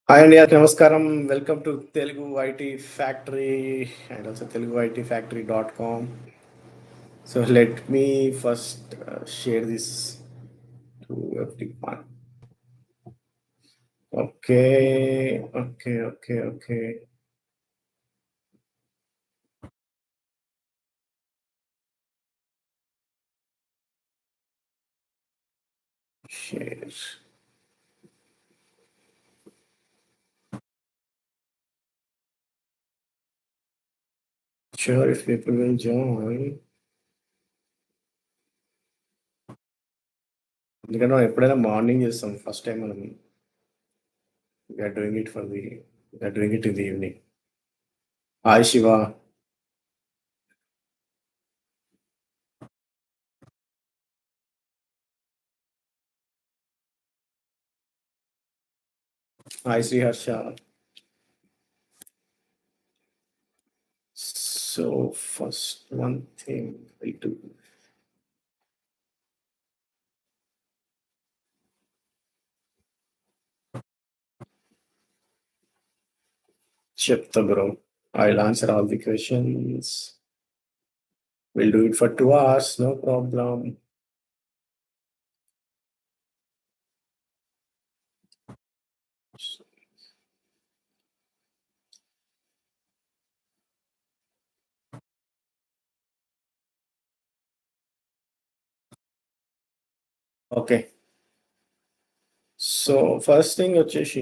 Hi అండి, నమస్కారం. Welcome to Telugu IT factory and also Telugu IT factory .com. So let me first share this to everyone. Okay. Share. Sure, if people will join. ఎందుకంటే మనం ఎప్పుడైనా morning చేస్తాం, first time మనం we're doing it we're doing it in the evening. Hi Shiva. Hi Sriharsha. So first one thing I do. Chapter bro. I'll answer all the questions. We'll do it for 2 hours, no problem. Okay. So first thing, Ucheshi,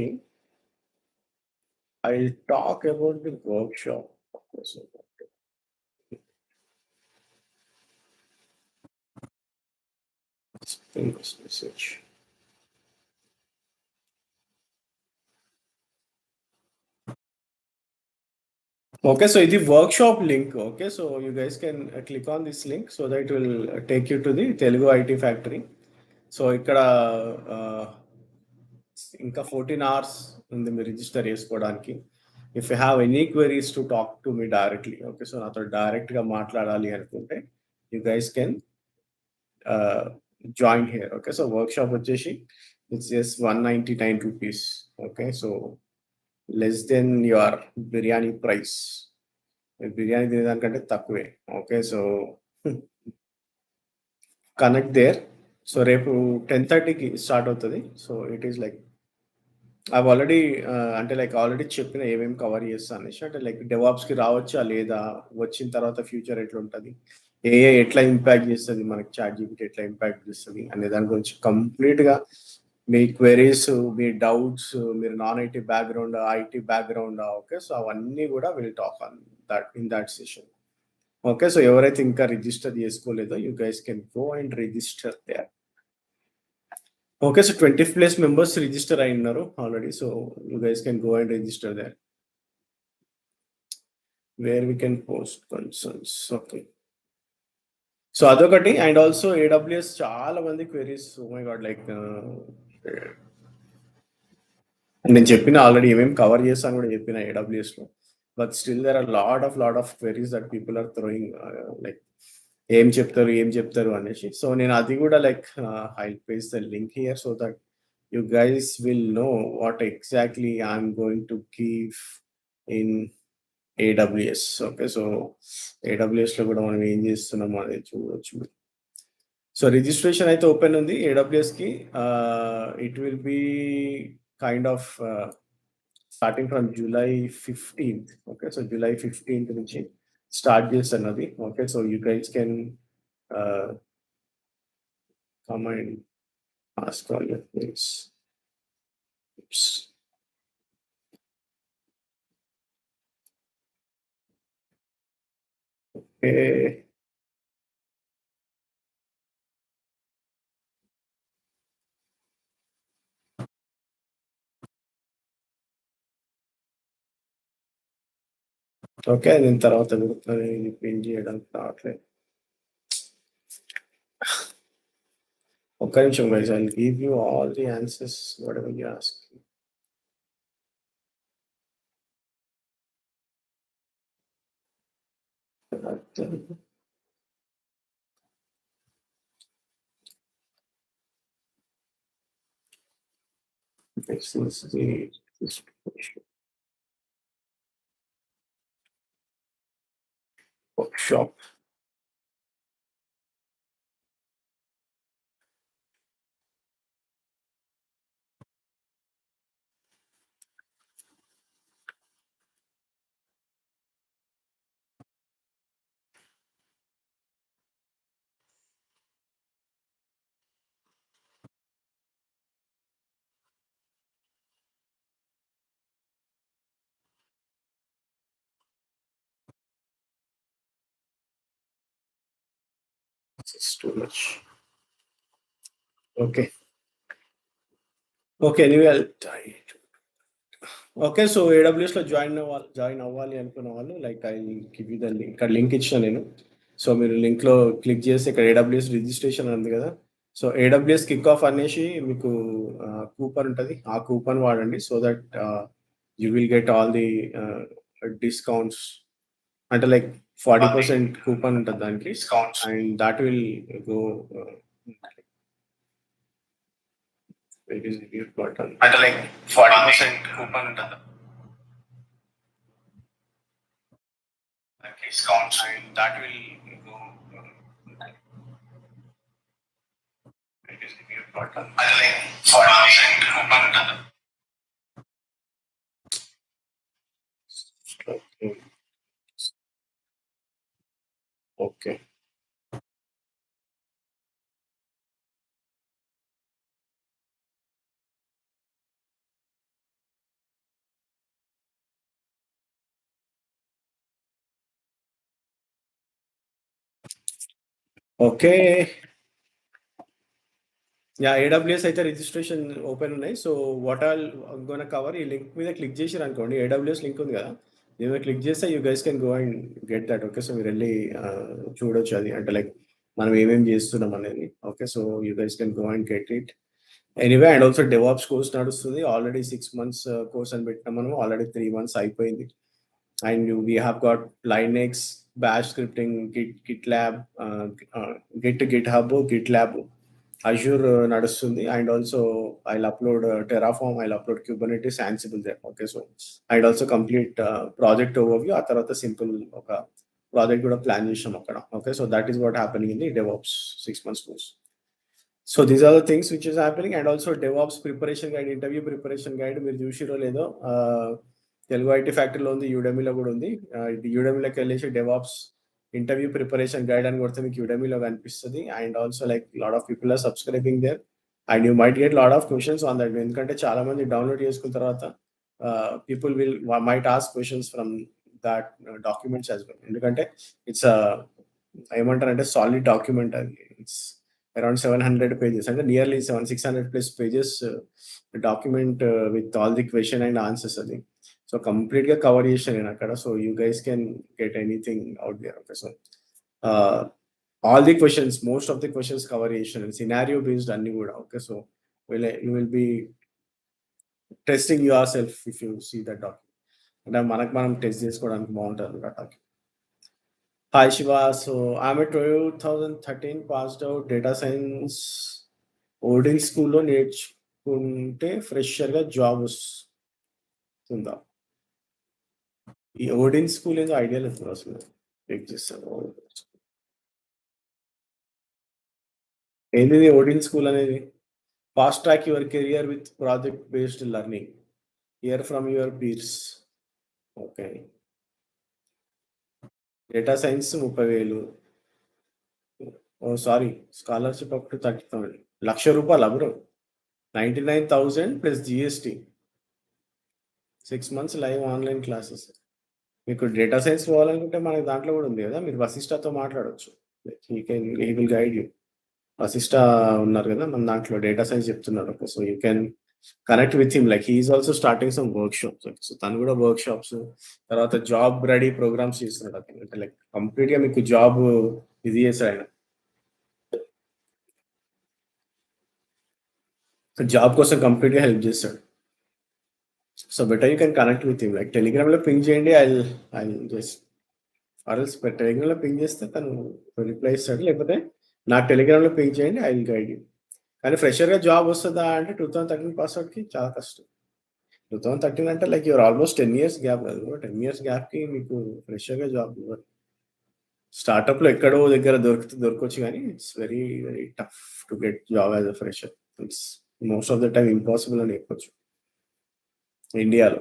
I'll talk about the workshop. Okay, so in this message. Okay, so the workshop link. Okay, so you guys can click on this link so that it will take you to the Telugu IT factory. So ఇక్కడ ఇంకా 14 hours ఉంది మీరు register చేసుకోవడానికి. If you have any queries to talk to me directly, okay, so నాతో డైరెక్ట్గా మాట్లాడాలి అనుకుంటే you guys can join here. Okay, so workshop వచ్చేసి it's just ₹199. Okay, so less than your biryani price. Biryani తినేదానికంటే తక్కువే. Okay, so connect there. So రేపు 10:30కి start అవుతుంది. సో ఇట్ ఈస్ లైక్ అవి ఆల్రెడీ అంటే లైక్ ఆల్రెడీ చెప్పిన ఏమేమి కవర్ చేస్తా అనేసి, అంటే లైక్ డెవాప్స్కి రావచ్చా లేదా, వచ్చిన తర్వాత ఫ్యూచర్ ఎట్లా ఉంటుంది, ఏఐ ఎట్లా ఇంపాక్ట్ చేస్తుంది, మనకి చాట్ జీపీటీ ఎట్లా ఇంపాక్ట్ చేస్తుంది అనే దాని గురించి కంప్లీట్గా మీ క్వెరీస్, మీ డౌట్స్, మీరు non IT background, IT background, okay, so అవన్నీ కూడా will talk on that in that session. Okay, so ఎవరైతే ఇంకా రిజిస్టర్ చేసుకోలేదో you guys can go and register there. Okay, so 20+ members register అయి ఉన్నారు already. So you guys can go and register there where we can post concerns. Okay, so అదొకటి. And also AWS చాలా మంది queries, oh my God, like నేను చెప్పిన already ఏమేమి cover చేస్తాను కూడా చెప్పిన ఏడబ్ల్యూఎస్లో. But still there are lot of queries that people are throwing, like ఏం చెప్తారు అనేసి. సో నేను అది కూడా like I paste the link here so that you guys will know what exactly I'm going to give in AWS. Okay, so AWS లో కూడా మనం ఏం చేస్తున్నామో అది చూడొచ్చు. సో రిజిస్ట్రేషన్ అయితే ఓపెన్ ఉంది AWSకి. It will be kind of starting from July 15th. Okay, so July 15th నుంచి స్టార్ట్ చేస్తున్నది. Okay, so you guys can come and ask all your queries. Oops. Okay. Okay, నేను తర్వాత pin చేయడానికి రావట్లేదు. ఒక్క నిమిషం guys, I will give you all the answers whatever you ask. This is the Workshop. It's too much. Okay. Okay. Anyway, I'll try it. Okay. So, ఏడబ్ల్యూఎస్‌లో join అవ్వాలి అనుకున్న వాళ్ళు like I give you the link. ఇక్కడ link ఇచ్చిన నేను. So, మీరు లింక్‌లో click చేసి ఇక్కడ ఏడబ్ల్యూఎస్ రిజిస్ట్రేషన్ ఉంది కదా! సో, ఏడబ్ల్యూఎస్ కిక్ ఆఫ్ అనేసి మీకు కూపన్ ఉంటది. ఆ కూపన్ వాడండి. So that you will get all the discounts. అంటే లైక్ 40% కూపన్ ఉంటది దానికి. Discounts and that will go where is review button. అంటే లైక్ 40% కూపన్ ఉంటది. Discounts and that will go it is review button. And like 40% coupon ఉంటది. Okay. Okay. Okay. Yeah! AWS అయితే registration open ఉన్నాయి. So, what all gonna cover ఈ link మీద click చేసిరనుకోండి. AWS link ఉంది కదా! దీని మీద క్లిక్ చేస్తే you guys can go and get that. Okay. So, మీరెళ్లి చూడొచ్చు అది. అంటే లైక్ మనం ఏమేమి చేస్తున్నాం అనేది. Okay. So, you guys can go and get it. Anyway and also DevOps course నడుస్తుంది. ఆల్రెడీ 6 మంత్స్ కోర్స్ అని పెట్టినాం మనం. ఆల్రెడీ 3 మంత్స్ అయిపోయింది. And we have got Linux, Bash scripting, GitLab, Git, GitHub, GitLab, Azure నడుస్తుంది. And also I'll upload Terraform, I'll upload Kubernetes, Ansible there. Okay, so I'll also complete project overview. ఆ తర్వాత simple ఒక project కూడా plan చేసాం అక్కడ. Okay, so that is what happening in the DevOps 6 months course. So these are the things which is happening. And also DevOps preparation guide, interview preparation guide మీరు చూసిరో లేదో, Telugu IT ఫ్యాక్టరీలో ఉంది, యూడెమీలో కూడా ఉంది. ఇది యూడెమీలోకి వెళ్ళేసి డెవాప్స్ ఇంటర్వ్యూ ప్రిపరేషన్ గైడ్ అని కొడితే మీకు యూడెమీలో కనిపిస్తుంది. And also like lot of people are subscribing there and you might get lot of questions on that. ఎందుకంటే చాలా మంది డౌన్లోడ్ చేసుకున్న తర్వాత people might ask questions from that documents as well. ఎందుకంటే ఇట్స్ ఏమంటారంటే సాలిడ్ డాక్యుమెంట్ అది. It's around 700 pages, and nearly 600 plus pages document with all the question and answers అది. So కంప్లీట్గా కవర్ చేశాను నేను అక్కడ. So you guys can get anything out there. Okay, so all the questions, most of the questions cover చేశాను, scenario based అన్ని కూడా. Okay, so you will be testing yourself if you see that document. అంటే మనకు మనం test చేసుకోవడానికి బాగుంటుంది document. Hi Shiva, so I'm a 2013 passed out data science. Odin స్కూల్‌లో నేర్చుకుంటే ఫ్రెషర్‌గా జాబ్ వస్తుందా? ఈ ఓడిన్ స్కూల్ ఏదో ఐడియా లేదు బ్రో అసలు. చెక్ చేస్తాను. ఏంటిది ఓడిన్ స్కూల్ అనేది? Fast track your career with project based learning. Here from your peers. Okay. Data science 30,000. Oh! Sorry, scholarship up to 30,000. ₹1,00,000 bro. 99,000 plus GST. 6 months live online classes. మీకు data science పోవాలనుకుంటే మనకి దాంట్లో కూడా ఉంది కదా! మీరు వశిష్ఠతో మాట్లాడొచ్చు. He will guide you. Vashishtha ఉన్నారు కదా! మన దాంట్లో డేటా సైన్స్ చెప్తున్నారు. Okay, so you can connect with him. Like he is also starting some workshops. So తను కూడా వర్క్‌షాప్స్, తర్వాత జాబ్ రెడీ ప్రోగ్రామ్స్ చేస్తున్నాడు అతను. అంటే లైక్ కంప్లీట్‌గా మీకు జాబ్ ఇది చేసాడాయన. జాబ్ కోసం కంప్లీట్‌గా హెల్ప్ చేస్తాడు. So better you can connect with him. Like టెలిగ్రామ్‌లో పింగ్ చేయండి. ఐల్ జస్ట్ ఆర్ ఎల్స్ టెలిగ్రామ్‌లో పింగ్ చేస్తే తను రిప్లై ఇస్తాడు. లేకపోతే నాకు టెలిగ్రామ్‌లో పింగ్ చేయండి. I will guide you. కానీ ఫ్రెషర్‌గా జాబ్ వస్తదా అంటే 2013 పాస్ అవుట్‌కి చాలా కష్టం. 2013 అంటే like you're almost 10 years gap కాదు. 10 ఇయర్స్ గ్యాప్‌కి మీకు ఫ్రెషర్‌గా జాబ్ ఇవ్వరు. స్టార్టప్‌లో ఎక్కడో దగ్గర దొరికితే దొరకొచ్చు గానీ, it's very, very tough to get job as a fresher. It's most of the time impossible అని చెప్పొచ్చు ఇండియాలో.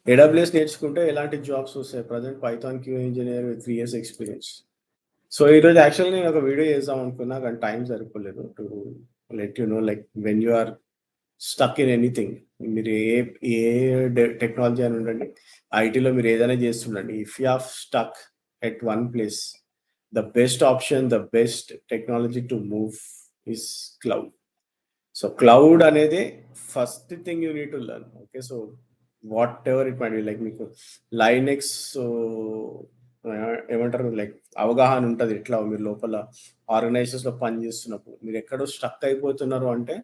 ఏడబ్ల్యూఎస్ నేర్చుకుంటే ఎలాంటి జాబ్స్ వస్తాయి? Present Python Q engineer with 3 years experience. So, ఈరోజు యాక్చువల్‌గా నేను ఒక వీడియో చేద్దాం అనుకున్నా కానీ టైం సరిపోలేదు. To let you know like when you are stuck in anything. మీరు ఏ టెక్నాలజీ అని ఉండండి. ఐటీలో మీరు ఏదైనా చేస్తుండండి. If you have stuck at one place, the best option, the best technology to move is cloud. So, cloud అనేది first thing you need to learn. Okay. So, whatever it might be like మీకు Linux ఏమంటారు like అవగాహన ఉంటది. ఎట్లా మీరు లోపల ఆర్గనైజేషన్స్‌లో పని చేస్తున్నప్పుడు. మీరెక్కడో స్ట్రక్ అయిపోతున్నారు అంటే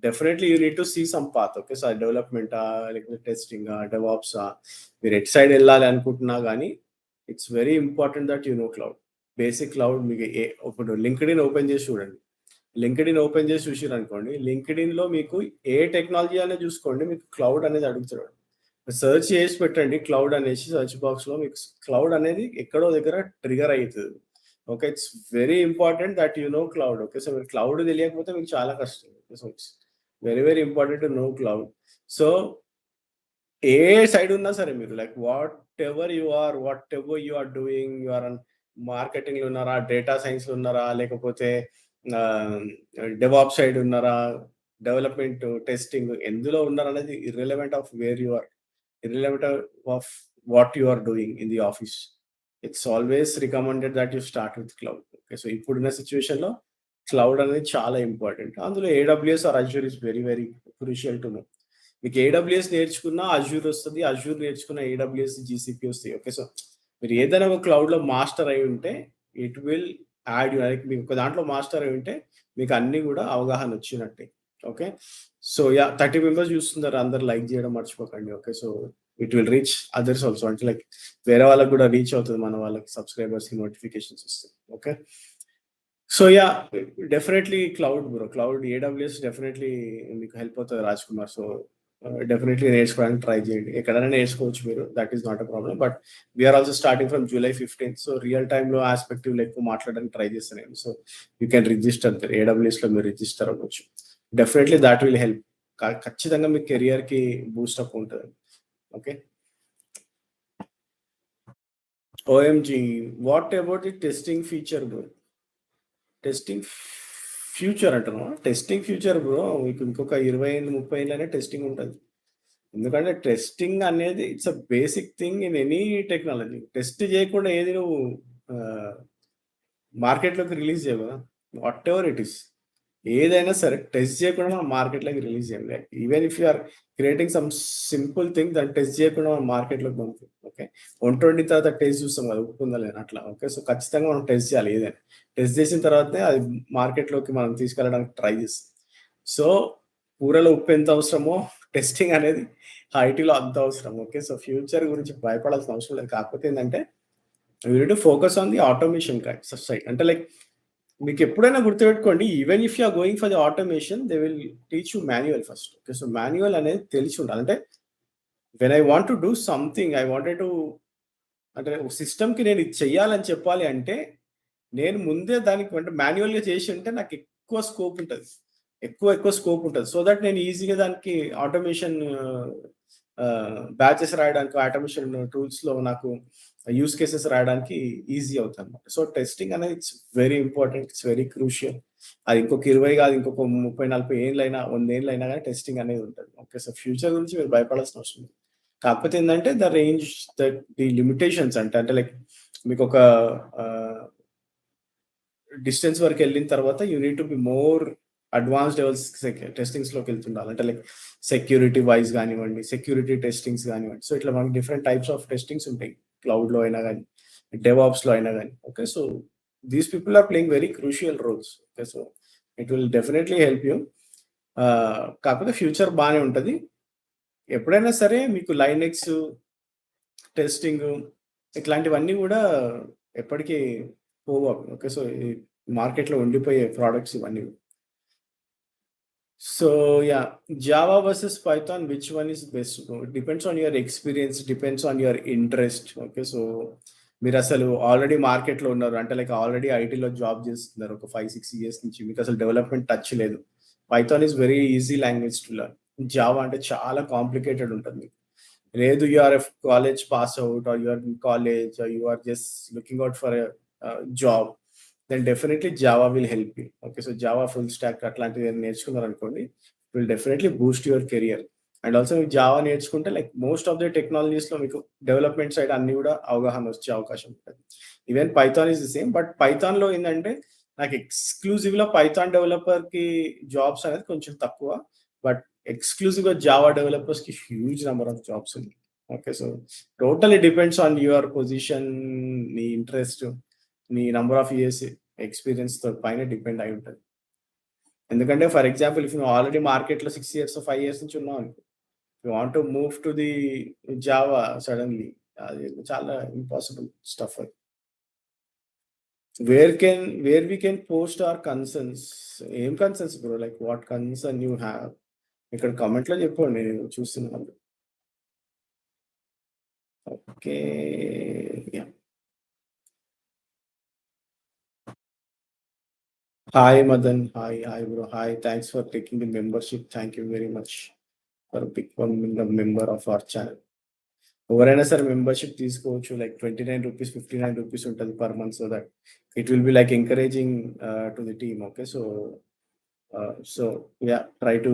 definitely you need to see some path. Okay. So, డెవలప్‌మెంటా లేకపోతే టెస్టింగా, డెవాప్సా మీరు ఎటు సైడ్ ఎళ్ళాలి అనుకుంటున్నా గానీ it's very important that you know cloud. Basic cloud మీకు ఇప్పుడు లింక్డ్ఇన్ ఓపెన్ చేసి చూడండి. లింక్డ్ఇన్ ఓపెన్ చేసి చూసిర్రనుకోండి. లింక్డ్ఇన్‌లో మీకు ఏ టెక్నాలజీ అనేది చూసుకోండి. మీకు క్లౌడ్ అనేది అడుగుతాడు. సెర్చ్ చేసి పెట్టండి క్లౌడ్ అనేసి సెర్చ్ బాక్స్‌లో మీకు క్లౌడ్ అనేది ఎక్కడో దగ్గర ట్రిగ్గర్ అయితది. Okay. It's very important that you know cloud. Okay. So, మీరు క్లౌడ్ తెలియకపోతే మీకు చాలా కష్టం. So, it's very, very important to know cloud. So, ఏ సైడ్ ఉన్నా సరే మీరు like whatever you are doing, you are మార్కెటింగ్‌లో ఉన్నారా? డేటా సైన్స్‌లో ఉన్నారా? లేకపోతే ఆహ్, డెవాప్స్ సైడ్ ఉన్నారా? డెవలప్‌మెంట్, టెస్టింగ్ ఎందులో ఉన్నారనేది irrelevant of where you are. Irrelevant of what you are doing in the office. It's always recommended that you start with cloud. Okay. So, ఇప్పుడున్న సిట్యుయేషన్‌లో క్లౌడ్ అనేది చాలా ఇంపార్టెంట్. అందులో AWS or Azure is very, very crucial to know. మీకు AWS నేర్చుకున్నా Azure వస్తది. Azure నేర్చుకున్న AWS, GCP వస్తాయి. ఓకే. సో, మీరు ఏదైనా ఒక క్లౌడ్‌లో మాస్టర్ అయి ఉంటే it will add you like మీకు ఒక దాంట్లో మాస్టర్ అయి ఉంటే మీకు అన్నీ గూడా అవగాహన వచ్చినట్టే. ఓకే. So, yeah! 30 మెంబర్స్ చూస్తున్నారు. అందరూ లైక్ చేయడం మర్చిపోకండి. Okay. So, it will reach others also. అంటే లైక్ వేరే వాళ్ళకి గూడా రీచ్ అవుతది. మన వాళ్ళకి సబ్‌స్క్రైబర్స్‌కి నోటిఫికేషన్స్ వస్తాయి. Okay. So, yeah! Definitely cloud bro. Cloud AWS definitely మీకు హెల్ప్ అవుతది రాజ్ కుమార్. సో, డెఫినైట్‌లీ నేర్చుకోవడానికి ట్రై చేయండి. ఎక్కడైనా నేర్చుకోవచ్చు మీరు. That is not a problem. But we are also starting from July 15. So, real టైమ్‌లో ఆస్పెక్టివ్‌లో ఎక్కువ మాట్లాడడానికి ట్రై చేస్తా నేను. So, you can register there. ఏడబ్ల్యూఎస్‌లో మీరు రిజిస్టర్ అవ్వచ్చు. Definitely that will help. ఖచ్చితంగా మీ కెరియర్‌కి బూస్టప్ ఉంటది. Okay. OMG! What about the testing feature bro? Testing future అంటున్నావా? Testing future bro. మీకు ఇంకొక 20 ఏళ్ళు, 30 ఏళ్ళనే టెస్టింగ్ ఉంటది. ఎందుకంటే టెస్టింగ్ అనేది it's a basic thing in any technology. Test చేయకుండా ఏది నువ్వు ఆహ్, మార్కెట్‌లోకి రిలీజ్ చేయవు కదా! Whatever it is. ఏదైనా సరే టెస్ట్ చేయకుండా మనం మార్కెట్‌లోకి రిలీజ్ చేయం. Like even if you are creating some simple thing దాన్ని టెస్ట్ చేయకుండా మనం మార్కెట్‌లోకి పంపియం. ఓకే. వంట వండిన తర్వాత టేస్ట్ చూస్తాం కదా! ఉప్పు ఉందా లేదా అట్లా. ఓకే. సో, ఖచ్చితంగా మనం టెస్ట్ చేయాలి ఏదైనా. టెస్ట్ చేసిన తర్వాతనే అది మార్కెట్‌లోకి మనం తీసుకెళ్ళడానికి ట్రై చేస్తాం. సో, కూరలో ఉప్పు ఎంత అవసరమో టెస్టింగ్ అనేది ఐటీలో అంత అవసరం. ఓకే. సో, ఫ్యూచర్ గురించి భయపడాల్సిన అవసరం లేదు. కాకపోతే ఏందంటే you need to focus on the automation side. అంటే లైక్ మీకెప్పుడైనా గుర్తుపెట్టుకోండి. Even if you are going for the automation they will teach you manual first. Okay. So, manual అనేది తెలిసి ఉండాలి. అంటే when I want to do something I wanted to అంటే ఒక సిస్టమ్‌కి నేను ఇది చెయ్యాలని చెప్పాలి అంటే, నేను ముందే దానికి అంటే మాన్యువల్‌గా చేసుంటే నాకెక్కువ స్కోప్ ఉంటది. ఎక్కువ స్కోప్ ఉంటది. సో దట్ నేను ఈజీగా దానికి ఆటోమేషన్ బ్యాచెస్ రాయడానికి, ఆటోమేషన్ టూల్స్‌లో నాకు యూజ్ కేసెస్ రాయడానికి ఈజీ అవుతదనమాట. సో, టెస్టింగ్ అనేది it's very important. It's very crucial. అది ఇంకొక 20 కాదు, ఇంకొక 30, 40 ఏళ్ళైనా, 100 ఏళ్ళైనా గాని టెస్టింగ్ అనేది ఉంటది. ఓకే. సో, ఫ్యూచర్ గురించి మీరు భయపడాల్సిన అవసరం లేదు. కాకపోతే ఏందంటే ద రేంజ్ ది లిమిటేషన్స్ అంటే లైక్ మీకొక ఆహ్, డిస్టెన్స్ వరకెళ్ళిన తర్వాత you need to be more advanced levels టెస్టింగ్స్‌లోకి వెళ్తుండాలి. అంటే లైక్ సెక్యూరిటీ వైస్ గానివ్వండి, సెక్యూరిటీ టెస్టింగ్స్ గానివ్వండి. సో, ఇట్లా మనకి డిఫరెంట్ టైప్స్ ఆఫ్ టెస్టింగ్స్ ఉంటాయి. క్లౌడ్‌లో అయినా గాని, డెవాప్స్‌లో అయినా గాని. Okay. So, these people are playing very crucial roles. Okay. So, it will definitely help you. కాకపోతే ఫ్యూచర్ బానే ఉంటది. ఎప్పుడైనా సరే మీకు లైనెక్స్, టెస్టింగు ఇట్లాంటివన్నీ గూడా ఎప్పటికి పోవవి. ఓకే. సో, ఈ మార్కెట్‌లో ఉండిపోయే ప్రొడక్ట్స్ ఇవన్నీ. So yeah, Java versus Python, which one is best? Bro? It depends on your experience, depends on your interest. Okay, so మీరు అసలు ఆల్రెడీ మార్కెట్లో ఉన్నారు అంటే లైక్ ఆల్రెడీ ఐటీలో జాబ్ చేస్తున్నారు ఒక 5-6 ఇయర్స్ నుంచి మీకు అసలు డెవలప్మెంట్ టచ్ లేదు. Python is very easy language to learn. Java అంటే చాలా కాంప్లికేటెడ్ ఉంటుంది. లేదు you are a college pass out or you are in college or you are just looking out for a job then definitely Java will help you. Okay. So Java full stack అట్లాంటివి నేర్చుకున్నారనుకోండి will definitely boost your career. And also మీకు Java నేర్చుకుంటే like most of the టెక్నాలజీస్‌లో మీకు development side అన్నీ గూడా అవగాహన వచ్చే అవకాశం ఉంటది. Even Python is the same. But పైథాన్‌లో ఏందంటే నాకు ఎక్స్‌క్లూజివ్‌గా పైథాన్ డెవలపర్‌కి జాబ్స్ అనేది కొంచెం తక్కువ. బట్ ఎక్స్‌క్లూజివ్‌గా జావా డెవలపర్స్‌కి హ్యూజ్ నంబర్ ఆఫ్ జాబ్స్ ఉన్నాయి. Okay. So totally depends on your position, నీ ఇంట్రెస్ట్, నీ నంబర్ ఆఫ్ ఇయర్స్ ఎక్స్‌పీరియన్స్‌తో పైన డిపెండ్ అయి ఉంటది. ఎందుకంటే ఫర్ ఎగ్జాంపుల్ ఇఫ్ నువ్వు ఆల్రెడీ మార్కెట్‌లో 6 ఇయర్స్, 5 ఇయర్స్ నుంచి ఉన్నావనుకో, you want to move to the Java suddenly అది చాలా ఇంపాసిబుల్ స్టఫ్ అది. Where we can post our concerns. ఏం concerns bro? Like what concern you have? ఇక్కడ కామెంట్‌లో చెప్పండి నేను చూస్తున్నాను. Okay. Yeah! Hi Madan. Hi. Hi bro. Hi. Thanks for taking the membership. Thank you very much for becoming the member of our channel. ఎవరైనా సరే membership తీసుకోవచ్చు. Like రూ. 29, రూ. 59 ఉంటది per month. So that it will be like encouraging to the team. Okay. So yeah! Try to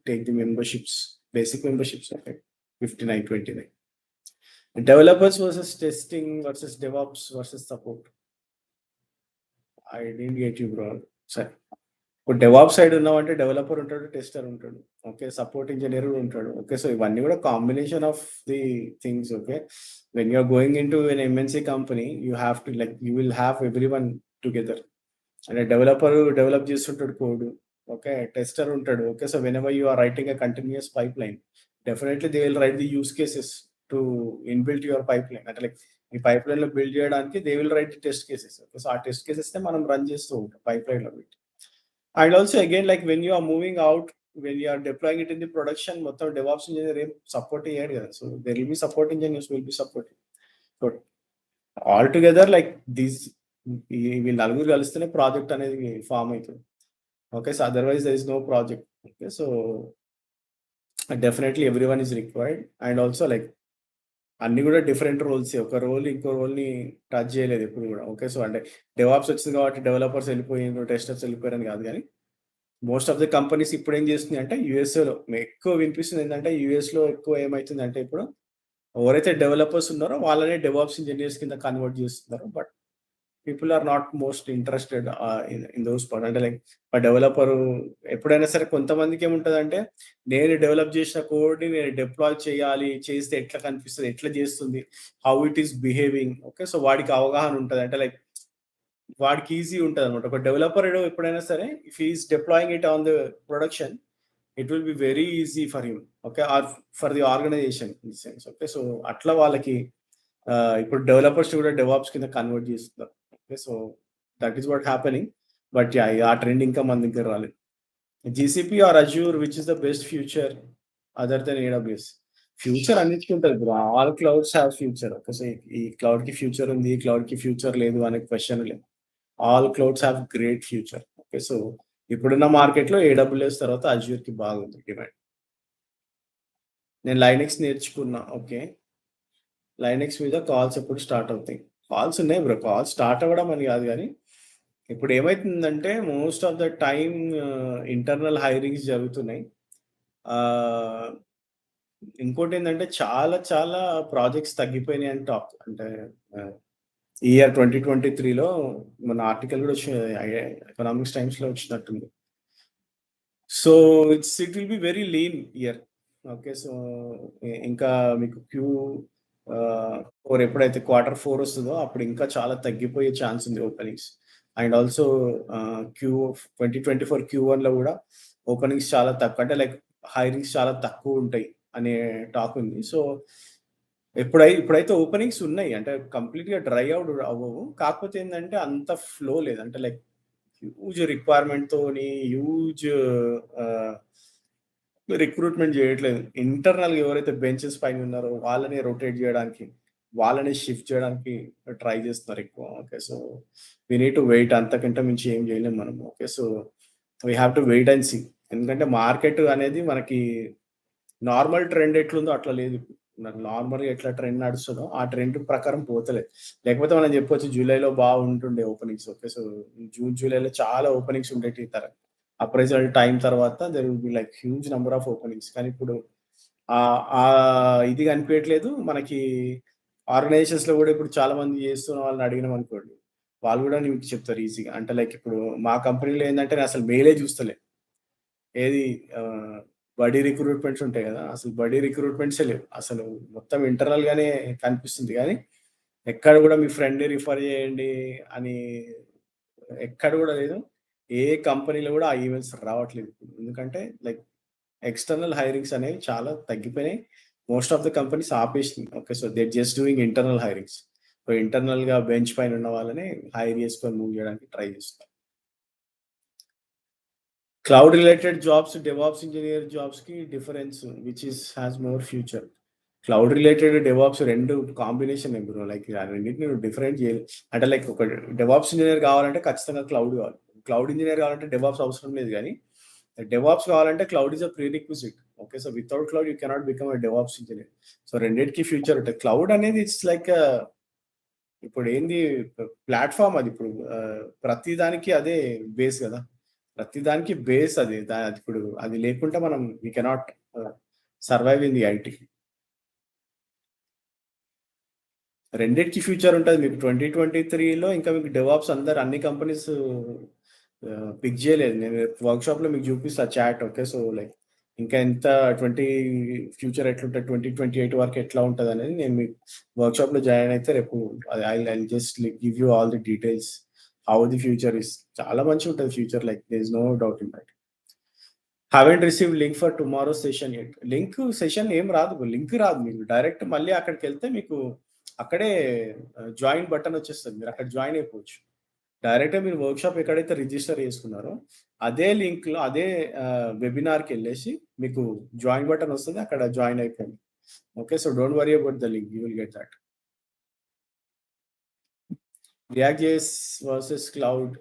take the memberships. Basic memberships ఉంటాయి. 59, 29. Developers versus testing versus DevOps versus support. I didn't get you bro. సరే. ఇప్పుడు DevOps side ఉన్నామంటే developer ఉంటాడు, tester ఉంటాడు. Okay. Support engineer కూడా ఉంటాడు. Okay. So ఇవన్నీ కూడా combination of the things. Okay. When you are going into N MNC company you have to like you will have everyone together. అంటే developer develop చేస్తుంటాడు code. Okay. Tester ఉంటాడు. Okay. So whenever you are writing a continuous pipeline definitely they will write the use cases to inbuilt your pipeline. అంటే like ఈ పైప్‌లైన్‌లో build చేయడానికి they will write the test cases. Okay. So ఆ test కేసెస్‌నే మనం run చేస్తూ ఉంటాం పైప్‌లైన్‌లో పెట్టి. And also again, like when you are moving out, when you are deploying it in the production, మొత్తం DevOps engineer ఏం సపోర్ట్ చేయడు కదా! సో there will be support engineers will be supporting. So all together like these వీళ్ళు నలుగురు కలిస్తేనే project అనేది form అయితది. Okay. So otherwise there is no project. Okay. So definitely everyone is required. And also like అన్నీ కూడా different రోల్సే. ఒక role ఇంకో రోల్‌ని touch చేయలేదు ఎప్పుడు కూడా. ఓకే. సో అంటే డెవాప్స్ వచ్చింది కాబట్టి డెవలపర్స్ వెళ్ళిపోయిండ్రు, టెస్టర్స్ వెళ్ళిపోయారని కాదు గానీ మోస్ట్ ఆఫ్ ది కంపెనీస్ ఇప్పుడేం చేస్తున్నాయంటే యూఎస్ఏలో ఎక్కువ వినిపిస్తుంది ఏంటంటే యూఎస్‌లో ఎక్కువ ఏమైతుందంటే ఇప్పుడు ఎవరైతే డెవలపర్స్ ఉన్నారో వాళ్ళనే డెవాప్స్ ఇంజినీర్స్ కింద కన్వర్ట్ చేస్తున్నారు. But people are not most interested in those part. అంటే లైక్ ఆ డెవలపరు ఎప్పుడైనా సరే కొంతమందికి ఏముంటదంటే నేను డెవలప్ చేసిన కోడ్‌ని నేను డిప్లాయ్ చేయాలి. చేస్తే ఎట్లా కనిపిస్తది? ఎట్లా చేస్తుంది? How it is behaving. Okay. So వాడికి అవగాహన ఉంటది. అంటే లైక్ వాడికి ఈజీ ఉంటదనమాట. ఒక డెవలపర్ ఎప్పుడైనా సరే if he is deploying it on the production it will be very easy for him. Okay. Or for the organization in the sense. Okay. So అట్లా వాళ్ళకి ఇప్పుడు డెవలపర్స్ కూడా డెవాప్స్ కింద కన్వర్ట్ చేస్తున్నారు. Okay. So that is what happening. But yeah! ఆ trend ఇంకా మన దగ్గర రాలేదు. GCP or Azure which is the best future other than AWS? Future అన్నిటికి ఉంటది bro. All clouds have future. Okay. So ఈ క్లౌడ్‌కి ఫ్యూచర్ ఉంది. ఈ క్లౌడ్‌కి ఫ్యూచర్ లేదు అనే క్వెషన్ లేదు. All clouds have great future. Okay. So ఇప్పుడున్న మార్కెట్‌లో ఏడబ్ల్యూఎస్ తర్వాత అజ్యూర్‌కి బాగుంది డిమాండ్. నేను లైనెక్స్ నేర్చుకున్నా. ఓకే. లైనెక్స్ మీద కాల్స్ ఎప్పుడు స్టార్ట్ అవుతాయి? కాల్స్ ఉన్నాయి బ్రో. కాల్స్ స్టార్ట్ అవ్వడం అని కాదు గానీ, ఇప్పుడు ఏమైతుందంటే most of the time internal hirings జరుగుతున్నాయి. ఆహ్, ఇంకోటేంటంటే చాలా చాలా ప్రాజెక్ట్స్ తగ్గిపోయినాయని టాక్. అంటే ఆహ్, ఈ ఇయర్ 2023లో మొన్న ఆర్టికల్ కూడా ఎకనామిక్స్ టైమ్స్‌లో వచ్చినట్టుంది. So, it will be very lean year. Okay. So, ఇంకా మీకు ఆహ్, 4 ఎప్పుడైతే క్వార్టర్ 4 వస్తదో అప్పుడు ఇంకా చాలా తగ్గిపోయే ఛాన్స్ ఉంది ఓపెనింగ్స్. అండ్ ఆల్సో 2024 Q1లో గూడా ఓపెనింగ్స్ చాలా తక్కువ. అంటే లైక్ హైరింగ్స్ చాలా తక్కువుంటాయి అనే టాక్ ఉంది. సో, ఇప్పుడైతే ఓపెనింగ్స్ ఉన్నాయి. అంటే కంప్లీట్‌గా డ్రై అవుట్ అవ్వవు. కాకపోతే ఏందంటే అంత ఫ్లో లేదు. అంటే లైక్ హ్యూజ్ రిక్వైర్మెంట్‌తోని హ్యూజ్ ఆహ్, రిక్రూట్‌మెంట్ జేయట్లేదు. ఇంటర్నల్‌గా ఎవరైతే బెంచెస్ పైన ఉన్నారో వాళ్ళని రొటేట్ జేయడానికి, వాళ్ళని షిఫ్ట్ చేయడానికి ట్రై జేస్తున్నారు ఎక్కువ. Okay. So, we need to wait అంతకంటే మించి ఏం జేయలేం మనం. Okay. So, we have to wait and see. ఎందుకంటే మార్కెట్ అనేది మనకి నార్మల్ ట్రెండ్ ఎట్లుందో అట్లా లేదు. నార్మల్‌గా ఎట్లా ట్రెండ్ నడుస్తదో ఆ ట్రెండ్ ప్రకారం పోతలేదు. లేకపోతే మనం జెప్పొచ్చు జూలైలో బాగుంటుండే ఓపెనింగ్స్. ఓకే. సో, జూన్, జూలైలో చాలా ఓపెనింగ్స్ ఉండేటియి అప్రైజల్ టైమ్ తర్వాత there will be like huge number of openings. కానీ ఇప్పుడు ఇది కనిపియట్లేదు. మనకి ఆర్గనైజేషన్స్‌లో గూడా ఇప్పుడు చాలా మంది చేస్తున్న వాళ్ళని అడిగినామనుకోండి, వాళ్ళు గూడా నీకు చెప్తారు ఈజీగా. అంటే లైక్ ఇప్పుడు మా కంపెనీలో ఏందంటే నేను అసలు మెయిలే చూస్తలే. ఏది ఆహ్, బడీ రిక్రూట్‌మెంట్స్ ఉంటాయి గదా! అసలు బడీ రిక్రూట్‌మెంట్సే లేవు. అసలు మొత్తం ఇంటర్నల్‌గానే కనిపిస్తుంది గానీ, ఎక్కడ గూడా మీ ఫ్రెండ్‌ని రిఫర్ చేయండి అని ఎక్కడ గూడా లేదు. ఏ కంపెనీలో గూడా ఆ ఈమెయిల్స్ రావట్లేదు ఇప్పుడు. ఎందుకంటే లైక్ ఎక్స్‌టర్నల్ హైరింగ్స్ అనేవి చాలా తగ్గిపోయినాయి. మోస్ట్ ఆఫ్ ద కంపెనీస్ ఆపేసినాయి. Okay. So, they just doing internal hirings. So, ఇంటర్నల్‌గా బెంచ్ పైన ఉన్న వాళ్ళని హైర్ చేసుకొని మూవ్ చేయడానికి ట్రై చేస్తున్నారు. Cloud related jobs, DevOps engineer జాబ్స్‌కి difference has more future. Cloud related, DevOps 2 కాంబినేషనే బ్రో. లైక్ ఆ రెండిటిని నువ్వు డిఫరెంట్ చేయలేవు. అంటే లైక్ ఒక డెవాప్స్ ఇంజినియర్ కావాలంటే ఖచ్చితంగా క్లౌడ్ కావాలి. క్లౌడ్ ఇంజినియర్ కావాలంటే డెవాప్స్ అవసరం లేదు గానీ, డెవాప్స్ కావాలంటే cloud is a prerequisite. Okay. So, without cloud you cannot become a DevOps engineer. So, రెండిటికి ఫ్యూచర్ ఉంటది. క్లౌడ్ అనేది ఇట్స్ లైక్ ఇప్పుడేంది ప్లాట్‌ఫార్మ్ అది ఇప్పుడు ప్రతి దానికి అదే బేస్ గదా! ప్రతి దానికి బేస్ అది. అదిప్పుడు అది లేకుంటే మనం వి కెనాట్ ఆహ్, సర్వైవ్ ఇన్ ది ఐటీ. రెండిటికి ఫ్యూచర్ ఉంటది. మీకు 2023లో ఇంకా మీకు డెవాప్స్ అందరూ అన్ని కంపెనీస్ పిక్ జేయలేదు. నేను వర్క్‌షాప్‌లో మీకు చూపిస్తా చాట్. ఓకే. సో, లైక్ ఇంకా ఎంత 20 ఫ్యూచర్ ఎట్లుంటది, 2028 వరకు ఎట్లా ఉంటదనేది నేను మీకు వర్క్‌షాప్‌లో జాయిన్ అయితే రేపు I'll just give you all the details how the future is. చాలా మంచిగుంటది future like there is no doubt in that. Haven't received link for tomorrow session yet. Session ఏం రాదు. లింక్ రాదు మీకు. డైరెక్ట్ మళ్ళీ అక్కడికెళ్తే మీకు అక్కడే జాయిన్ బటన్ వచ్చేస్తది. మీరక్కడ జాయిన్ అయిపోవచ్చు. డైరెక్ట్‌గా మీరు వర్క్‌షాప్ ఎక్కడైతే రిజిస్టర్ చేసుకున్నారో, అదే లింక్‌లో అదే వెబినార్‌కెళ్ళేసి మీకు జాయిన్ బటన్ వస్తది. అక్కడ జాయిన్ అయిపోండి. Okay. So, don't worry about the link. You will get that. React JS versus cloud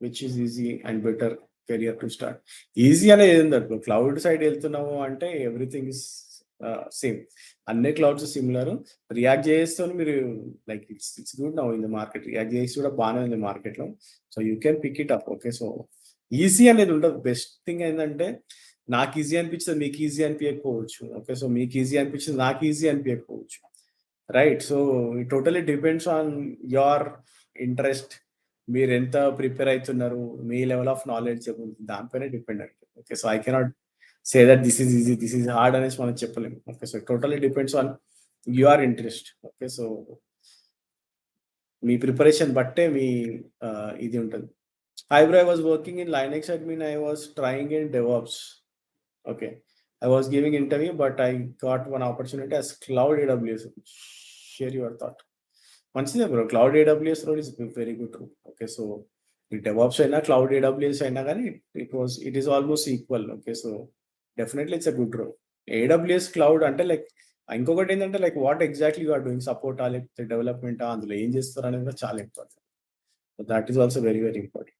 which is easy and better career to start. Easy అనేది ఏముందనుకో క్లౌడ్ సైడ్ ఎళ్తున్నాము అంటే ఎవ్రీథింగ్ ఈస్ సేమ్. అన్ని clouds similar. React జేఎస్‌తోని మీరు like it's good now in the market. React JS కూడా బానే ఉంది మార్కెట్‌లో. So, you can pick it up. Okay. So, easy అనేది ఉండదు. బెస్ట్ థింగ్ ఏందంటే నాకు ఈజీ అనిపించేది మీకు ఈజీ అనిపియకపోవచ్చు. ఓకే. సో, మీకు ఈజీ అనిపించింది నాకు ఈజీ అనిపియకపోవచ్చు. Right. So, it totally depends on your interest. మీరెంత ప్రిపేర్ అయితున్నారు? మీ లెవెల్ ఆఫ్ నాలెడ్జ్ దాని పైనే డిపెండ్ అయితది. Okay. So, I cannot say that this is easy, this is hard అనేసి మనం చెప్పలేము. Okay. So, totally depends on your interest. Okay. So, మీ ప్రిపరేషన్ బట్టే మీ ఇది ఉంటది. Hi bro! I was working in Linux admin. I was trying in DevOps. Okay. I was giving interview, but I got one opportunity as cloud AWS. Share your thought. మంచిదే bro. Cloud AWS role is very good role. Okay. So, ఈ DevOps అయినా, cloud AWS అయినా గానీ it is almost equal. Okay. So, definitely it's a good role. AWS cloud అంటే like ఇంకొకటేంటంటే like what exactly you are doing సపోర్టా? లేకపోతే డెవలప్‌మెంటా? అందులో ఏం చేస్తారనేది కూడా చాలా important. That is also very, very important.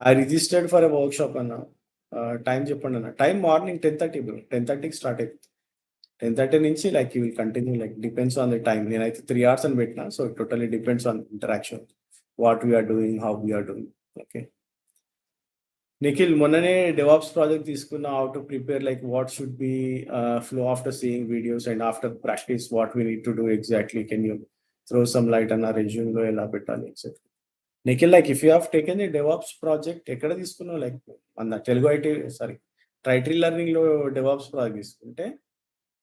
I registered for a workshop అన్న. టైమ్ చెప్పండన్న. Time morning 10:30 bro. 10:30కి స్టార్ట్ అయిద్ది. 10:30 నుంచి like you will continue like depends on the time. నేనైతే 3 అవర్స్ అని పెట్టినా. So, it totally depends on interaction. What we are doing, how we are doing. Okay. Nikhil మొన్ననే DevOps project తీసుకున్నా. How to prepare like what should be flow after seeing videos and after practice what we need to do exactly. Can you throw some light అన్న రెజ్యూమ్‌లో ఎలా పెట్టాలి etcetera. Nikhil like if you have taken the DevOps project ఎక్కడ తీసుకున్నావు? Like మన Telugu IT sorry territory లెర్నింగ్‌లో DevOps project తీసుకుంటే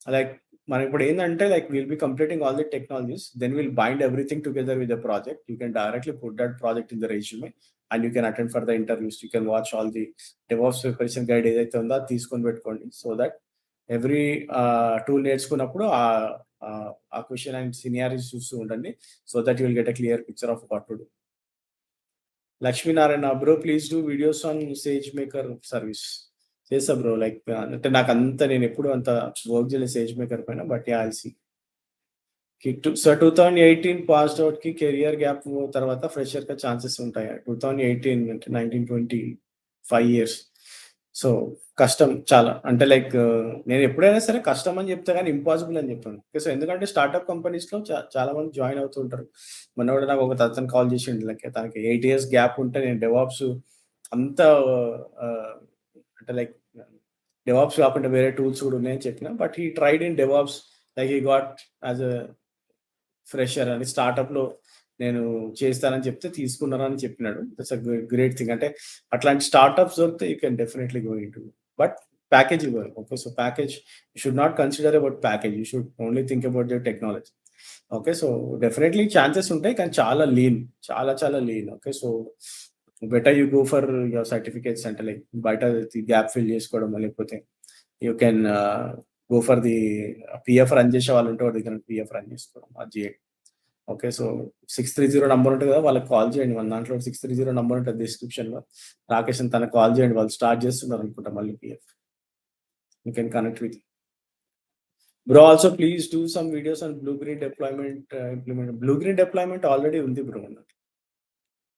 లైక్ మనం ఇప్పుడు ఏందంటే like will be completing all the technologies. Then will bind everything together with the project. You can directly put that project in the resume and you can attend for the interviews. You can watch all the DevOps preparation guide ఏదైతే ఉందో అది తీసుకొని పెట్టుకోండి. So that every tool నేర్చుకున్నప్పుడు ఆ question and scenarios చూస్తూ ఉండండి. So that you will get a clear picture of what to do. Lakshminarayana bro please do videos on SageMaker service. చేస్తా బ్రో. లైక్ అంటే నాకంత నేనెప్పుడు అంత వర్క్ చేయలేదు సేజ్ మేకర్ పైన. But yeah! I'll see. So 2018 passed ఔట్‌కి career gap తర్వాత ఫ్రెషర్‌గా ఛాన్సెస్ ఉంటాయా? 2018 అంటే 19, 20 5 ఇయర్స్. సో, కష్టం చాలా. అంటే లైక్ నేను ఎప్పుడైనా సరే కష్టం అని చెప్తా గానీ ఇంపాసిబుల్ అని చెప్పను. సో, ఎందుకంటే స్టార్టప్ కంపెనీస్‌లో చాలా మంది జాయిన్ అవుతూ ఉంటారు. మొన్న కూడా నాకు ఒక అతను కాల్ చేసిండు. లైక్ తనకి 8 ఇయర్స్ గ్యాప్ ఉంటే నేను డెవాప్స్ అంతా ఆహ్, అంటే లైక్ డెవాప్స్ కాకుండా వేరే టూల్స్ కూడా ఉన్నాయని చెప్పిన. But he tried in DevOps like he got as a fresher అని స్టార్టప్‌లో నేను చేస్తానని చెప్తే తీసుకున్నారని చెప్పినాడు. That's a great thing. అంటే అట్లాంటి స్టార్టప్స్ దొరికితే you can definitely go into. But package ఇవ్వాలి. Okay. So, package you should not consider about package. You should only think about the technology. Okay. So, definitely chances ఉంటాయి. కానీ చాలా lean. చాలా చాలా lean. Okay. So, better you go for your certificates అంటే like బయట gap fill చేసుకోవడమో లేకపోతే you can go for the PF run చేసే వాళ్ళు ఉంటే వాడి దగ్గర పీఎఫ్ రన్ చేసుకోవడం అది చేయండి. ఓకే. సో, 630 నంబర్ ఉంటది కదా! వాళ్ళకి కాల్ చేయండి. మన దాంట్లో 630 నంబర్ ఉంటది డిస్క్రిప్షన్‌లో. రాకేష్ అని తనకి కాల్ చేయండి. వాళ్ళు స్టార్ట్ చేస్తున్నారనుకుంటా మళ్ళీ PF. You can connect with. Bro also please do some videos on blue green deployment implement. Blue green deployment already ఉంది బ్రో.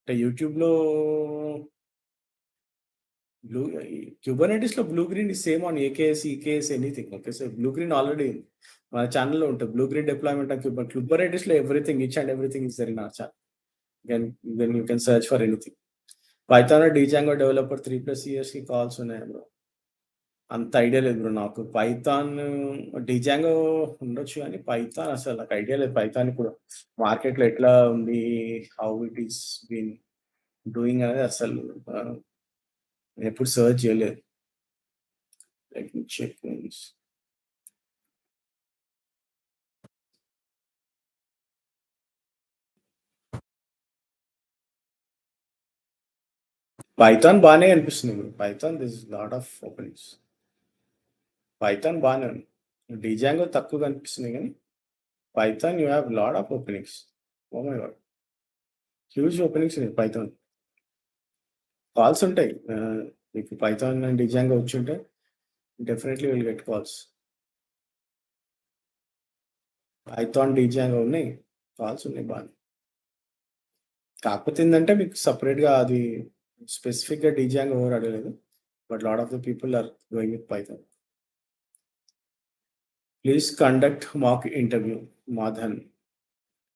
అంటే యూట్యూబ్‌లో బ్లూ క్యూబర్నెటిస్‌లో blue green is same on AKS, EKS anything. Okay. So, blue green already ఉంది. మన ఛానెల్‌లో ఉంటది. Blue green deployment and క్యూబర్నెటిస్‌లో everything each and everything is there in our channel. Then then you can search for anything. Python Django developer 3+ ఇయర్స్‌కి calls ఉన్నాయా bro? అంత idea లేదు bro నాకు. పైథాన్, డీజాంగో ఉండొచ్చు గానీ పైథాన్ అసలు నాకు ఐడియా లేదు. పైథాన్ ఇప్పుడు మార్కెట్‌లో ఎట్లా ఉంది? How it is been doing అనేది అసలు నేనెప్పుడు సెర్చ్ చేయలేదు. Let me check once. Python బానే అనిపిస్తుంది బ్రో. Python this lot of openings. Python బానే ఉంది. డీజాంగో తక్కువగా అనిపిస్తుంది గానీ Python you have lot of openings. Oh my god! Huge openings ఉన్నాయి పైథాన్. కాల్స్ ఉంటాయి. మీకు పైథాన్ అండ్ డిజాంగో వచ్చుంటే definitely will get calls. Python, Django ఉన్నాయి. కాల్స్ ఉన్నాయి బానే. కాకపోతే ఏందంటే మీకు సెపరేట్‌గా అది స్పెసిఫిక్‌గా డిజాంగో ఎవరు అడగలేదు. But lot of the people are going with Python. Please conduct mock interview Madhan.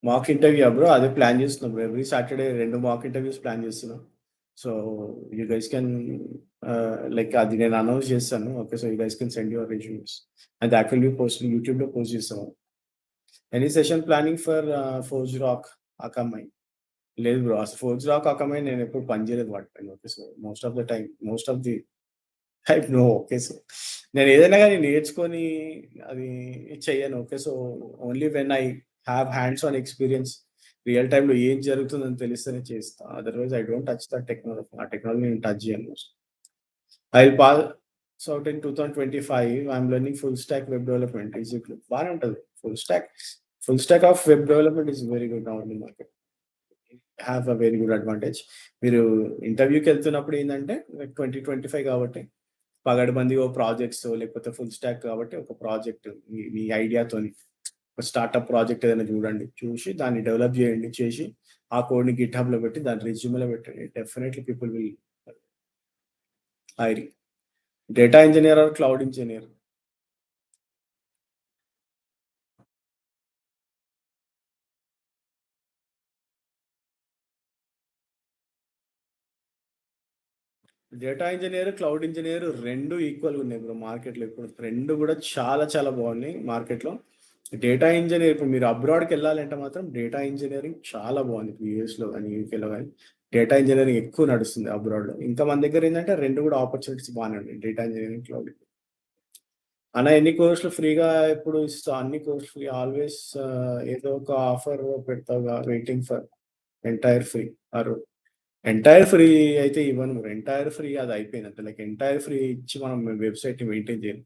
Mock ఇంటర్వ్యూయా బ్రో? అదే ప్లాన్ చేస్తున్నా bro. Every Saturday 2 mock interviews plan చేస్తున్నా. So, you guys can like అది నేను అనౌన్స్ చేస్తాను. Okay. So, you guys can send your resumes. And that will be posted యూట్యూబ్‌లో పోస్ట్ చేస్తాము. Any session planning for ForgeRock Akamai? లేదు bro. అసలు forge rock అకామై నేనెప్పుడు పని చేయలేదు వాటిపైన. Okay. So, most of the time, most of the time no. Okay. So, నేనేదైనా గాని నేర్చుకొని అది చెయ్యను. Okay. So, only when I have hands on experience real టైమ్‌లో ఏం జరుగుతుందని తెలిస్తేనే చేస్తా. Otherwise I don't touch the technology. ఆ టెక్నాలజీ నేను టచ్ చేయను mostly. I will pass out in 2025. I am learning full stack web development. Is it బానే ఉంటది. Full stack of web development is very good now in the market. Have a very good advantage. మీరు ఇంటర్వ్యూకెళ్తున్నప్పుడు ఏందంటే 2025 కాబట్టి పగడ్బందీ ఓ ప్రాజెక్ట్సో లేకపోతే full stock కాబట్టి ఒక project మీ మీ ఐడియాతోని ఒక startup project ఏదైనా చూడండి. చూసి దాన్ని డెవలప్ చేయండి. చేసి ఆ కోడ్‌ని గిట్‌హబ్‌లో పెట్టి దాన్ని రెజ్యూమ్‌లో పెట్టండి. Definitely people will hire you. Data engineer or cloud engineer? Data engineer, cloud engineer 2 ఈక్వల్‌గా ఉన్నాయి బ్రో మార్కెట్‌లో ఇప్పుడు. 2 కూడా చాలా చాలా బాగున్నాయి మార్కెట్‌లో. డేటా ఇంజినియర్ ఇప్పుడు మీరు అబ్రాడ్‌కెళ్ళాలంటే మాత్రం డేటా ఇంజినీరింగ్ చాలా బాగుంది. ఇప్పుడు యూఎస్‌లో గాని, యూకేలో గాని డేటా ఇంజినీరింగ్ ఎక్కువ నడుస్తుంది అబ్రాడ్‌లో. ఇంకా మన దగ్గర ఏందంటే 2 కూడా ఆపర్చునిటీస్ బానే ఉన్నాయి. Data engineering, cloud. అన్న ఎన్ని కోర్సులు ఫ్రీగా ఎప్పుడు ఇస్తావు? అన్ని కోర్సులు ఫ్రీ ఆల్వేస్ ఏదో ఒక ఆఫర్ పెడతావుగా waiting for entire free or entire free అయితే ఇవ్వను బ్రో. ఎంటైర్ ఫ్రీ అది అయిపోయినట్టే. లైక్ ఎంటైర్ ఫ్రీ ఇచ్చి మనం వెబ్‌సైట్‌ని మెయింటైన్ చేయలేం.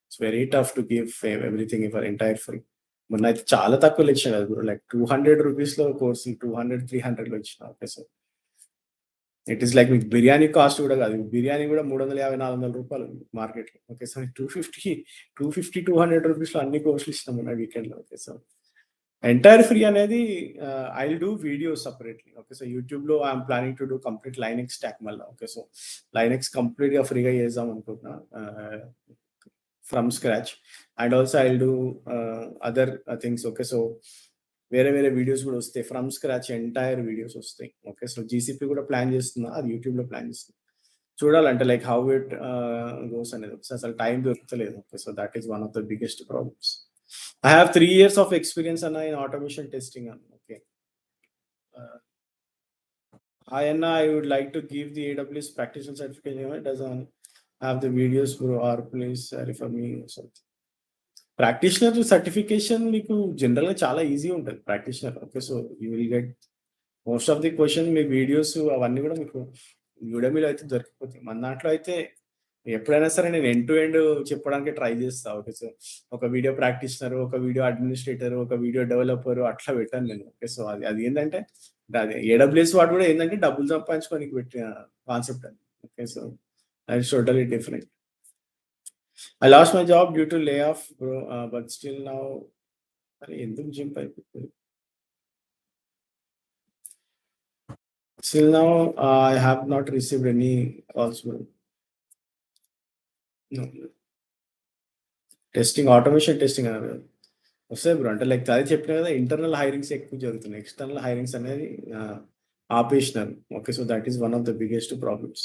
It's very tough to give everything for entire free. మొన్నైతే చాలా తక్కువలో ఇచ్చాడు అది కూడా. లైక్ ₹200 కోర్స్ 200, 300లో ఇచ్చిన. Okay. So it is like మీకు బిర్యానీ కాస్ట్ కూడా కాదు. బిర్యానీ కూడా ₹350, ₹400 మార్కెట్‌లో. ఓకే. సో 250, ₹200 అన్ని కోర్సులు ఇచ్చినాం మొన్న వీకెండ్‌లో. ఓకే. సో ఎంటైర్ ఫ్రీ అనేది I will do videos separately. Okay. So యూట్యూబ్‌లో I am planning to do complete Linux stack మళ్ళా. ఓకే. సో లైనక్స్ కంప్లీట్‌గా ఫ్రీగా చేద్దాం అనుకుంటున్నా. From scratch. And also I will do other things. Okay. So వేరే వేరే videos కూడా వస్తాయి. ఫ్రమ్ స్క్రాచ్ ఎంటైర్ వీడియోస్ వస్తాయి. ఓకే. సో జీసీపీ కూడా ప్లాన్ చేస్తున్నా. అది యూట్యూబ్‌లో ప్లాన్ చేస్తున్నా. చూడాలంటే లైక్ హౌ ఇట్ గోస్ అనేది. సో అసలు టైం దొరుకుతలేదు. Okay. So that is one of the biggest problems. I have 3 years of experience Anna in automation testing Anna. Okay. Hi Anna, I would like to give the AWS practitioner certification. It doesn't have the videos bro, or please refer me or something. Practitioner certification మీకు జనరల్‌గా చాలా ఈజీగా ఉంటది practitioner. Okay. So you will get most of the question me videos అవన్నీ కూడా మీకు యుడెమీలో అయితే దొరికిపోతాయి. మన దాంట్లో అయితే ఎప్పుడైనా సరే నేను ఎండ్ టు ఎండ్ చెప్పడానికి ట్రై చేస్తా. ఓకే. సో ఒక వీడియో ప్రాక్టీషనర్, ఒక వీడియో అడ్మినిస్ట్రేటర్, ఒక వీడియో డెవలపర్ అట్లా పెట్టాను నేను. ఓకే. సో అది అది ఏందంటే అది ఏడబ్ల్యూఎస్ వాడు కూడా ఏందంటే డబ్బులు సంపాదించుకోనికి పెట్టిన కాన్సెప్ట్ అది. Okay. So that is totally different. I lost my job due to layoff, bro, but still now అరే ఎందుకు జంప్ అయిపోతుంది? Still now, I have not received any calls, bro. No. Testing automation testing అన్నారు కదా! వస్తాయి bro. అంటే like అదే చెప్పినా కదా ఇంటర్నల్ హైరింగ్స్ ఎక్కువ జరుగుతున్నాయి. ఎక్స్టర్నల్ హైరింగ్స్ అనేది ఆపేసినారు. Okay. So that is one of the biggest problems.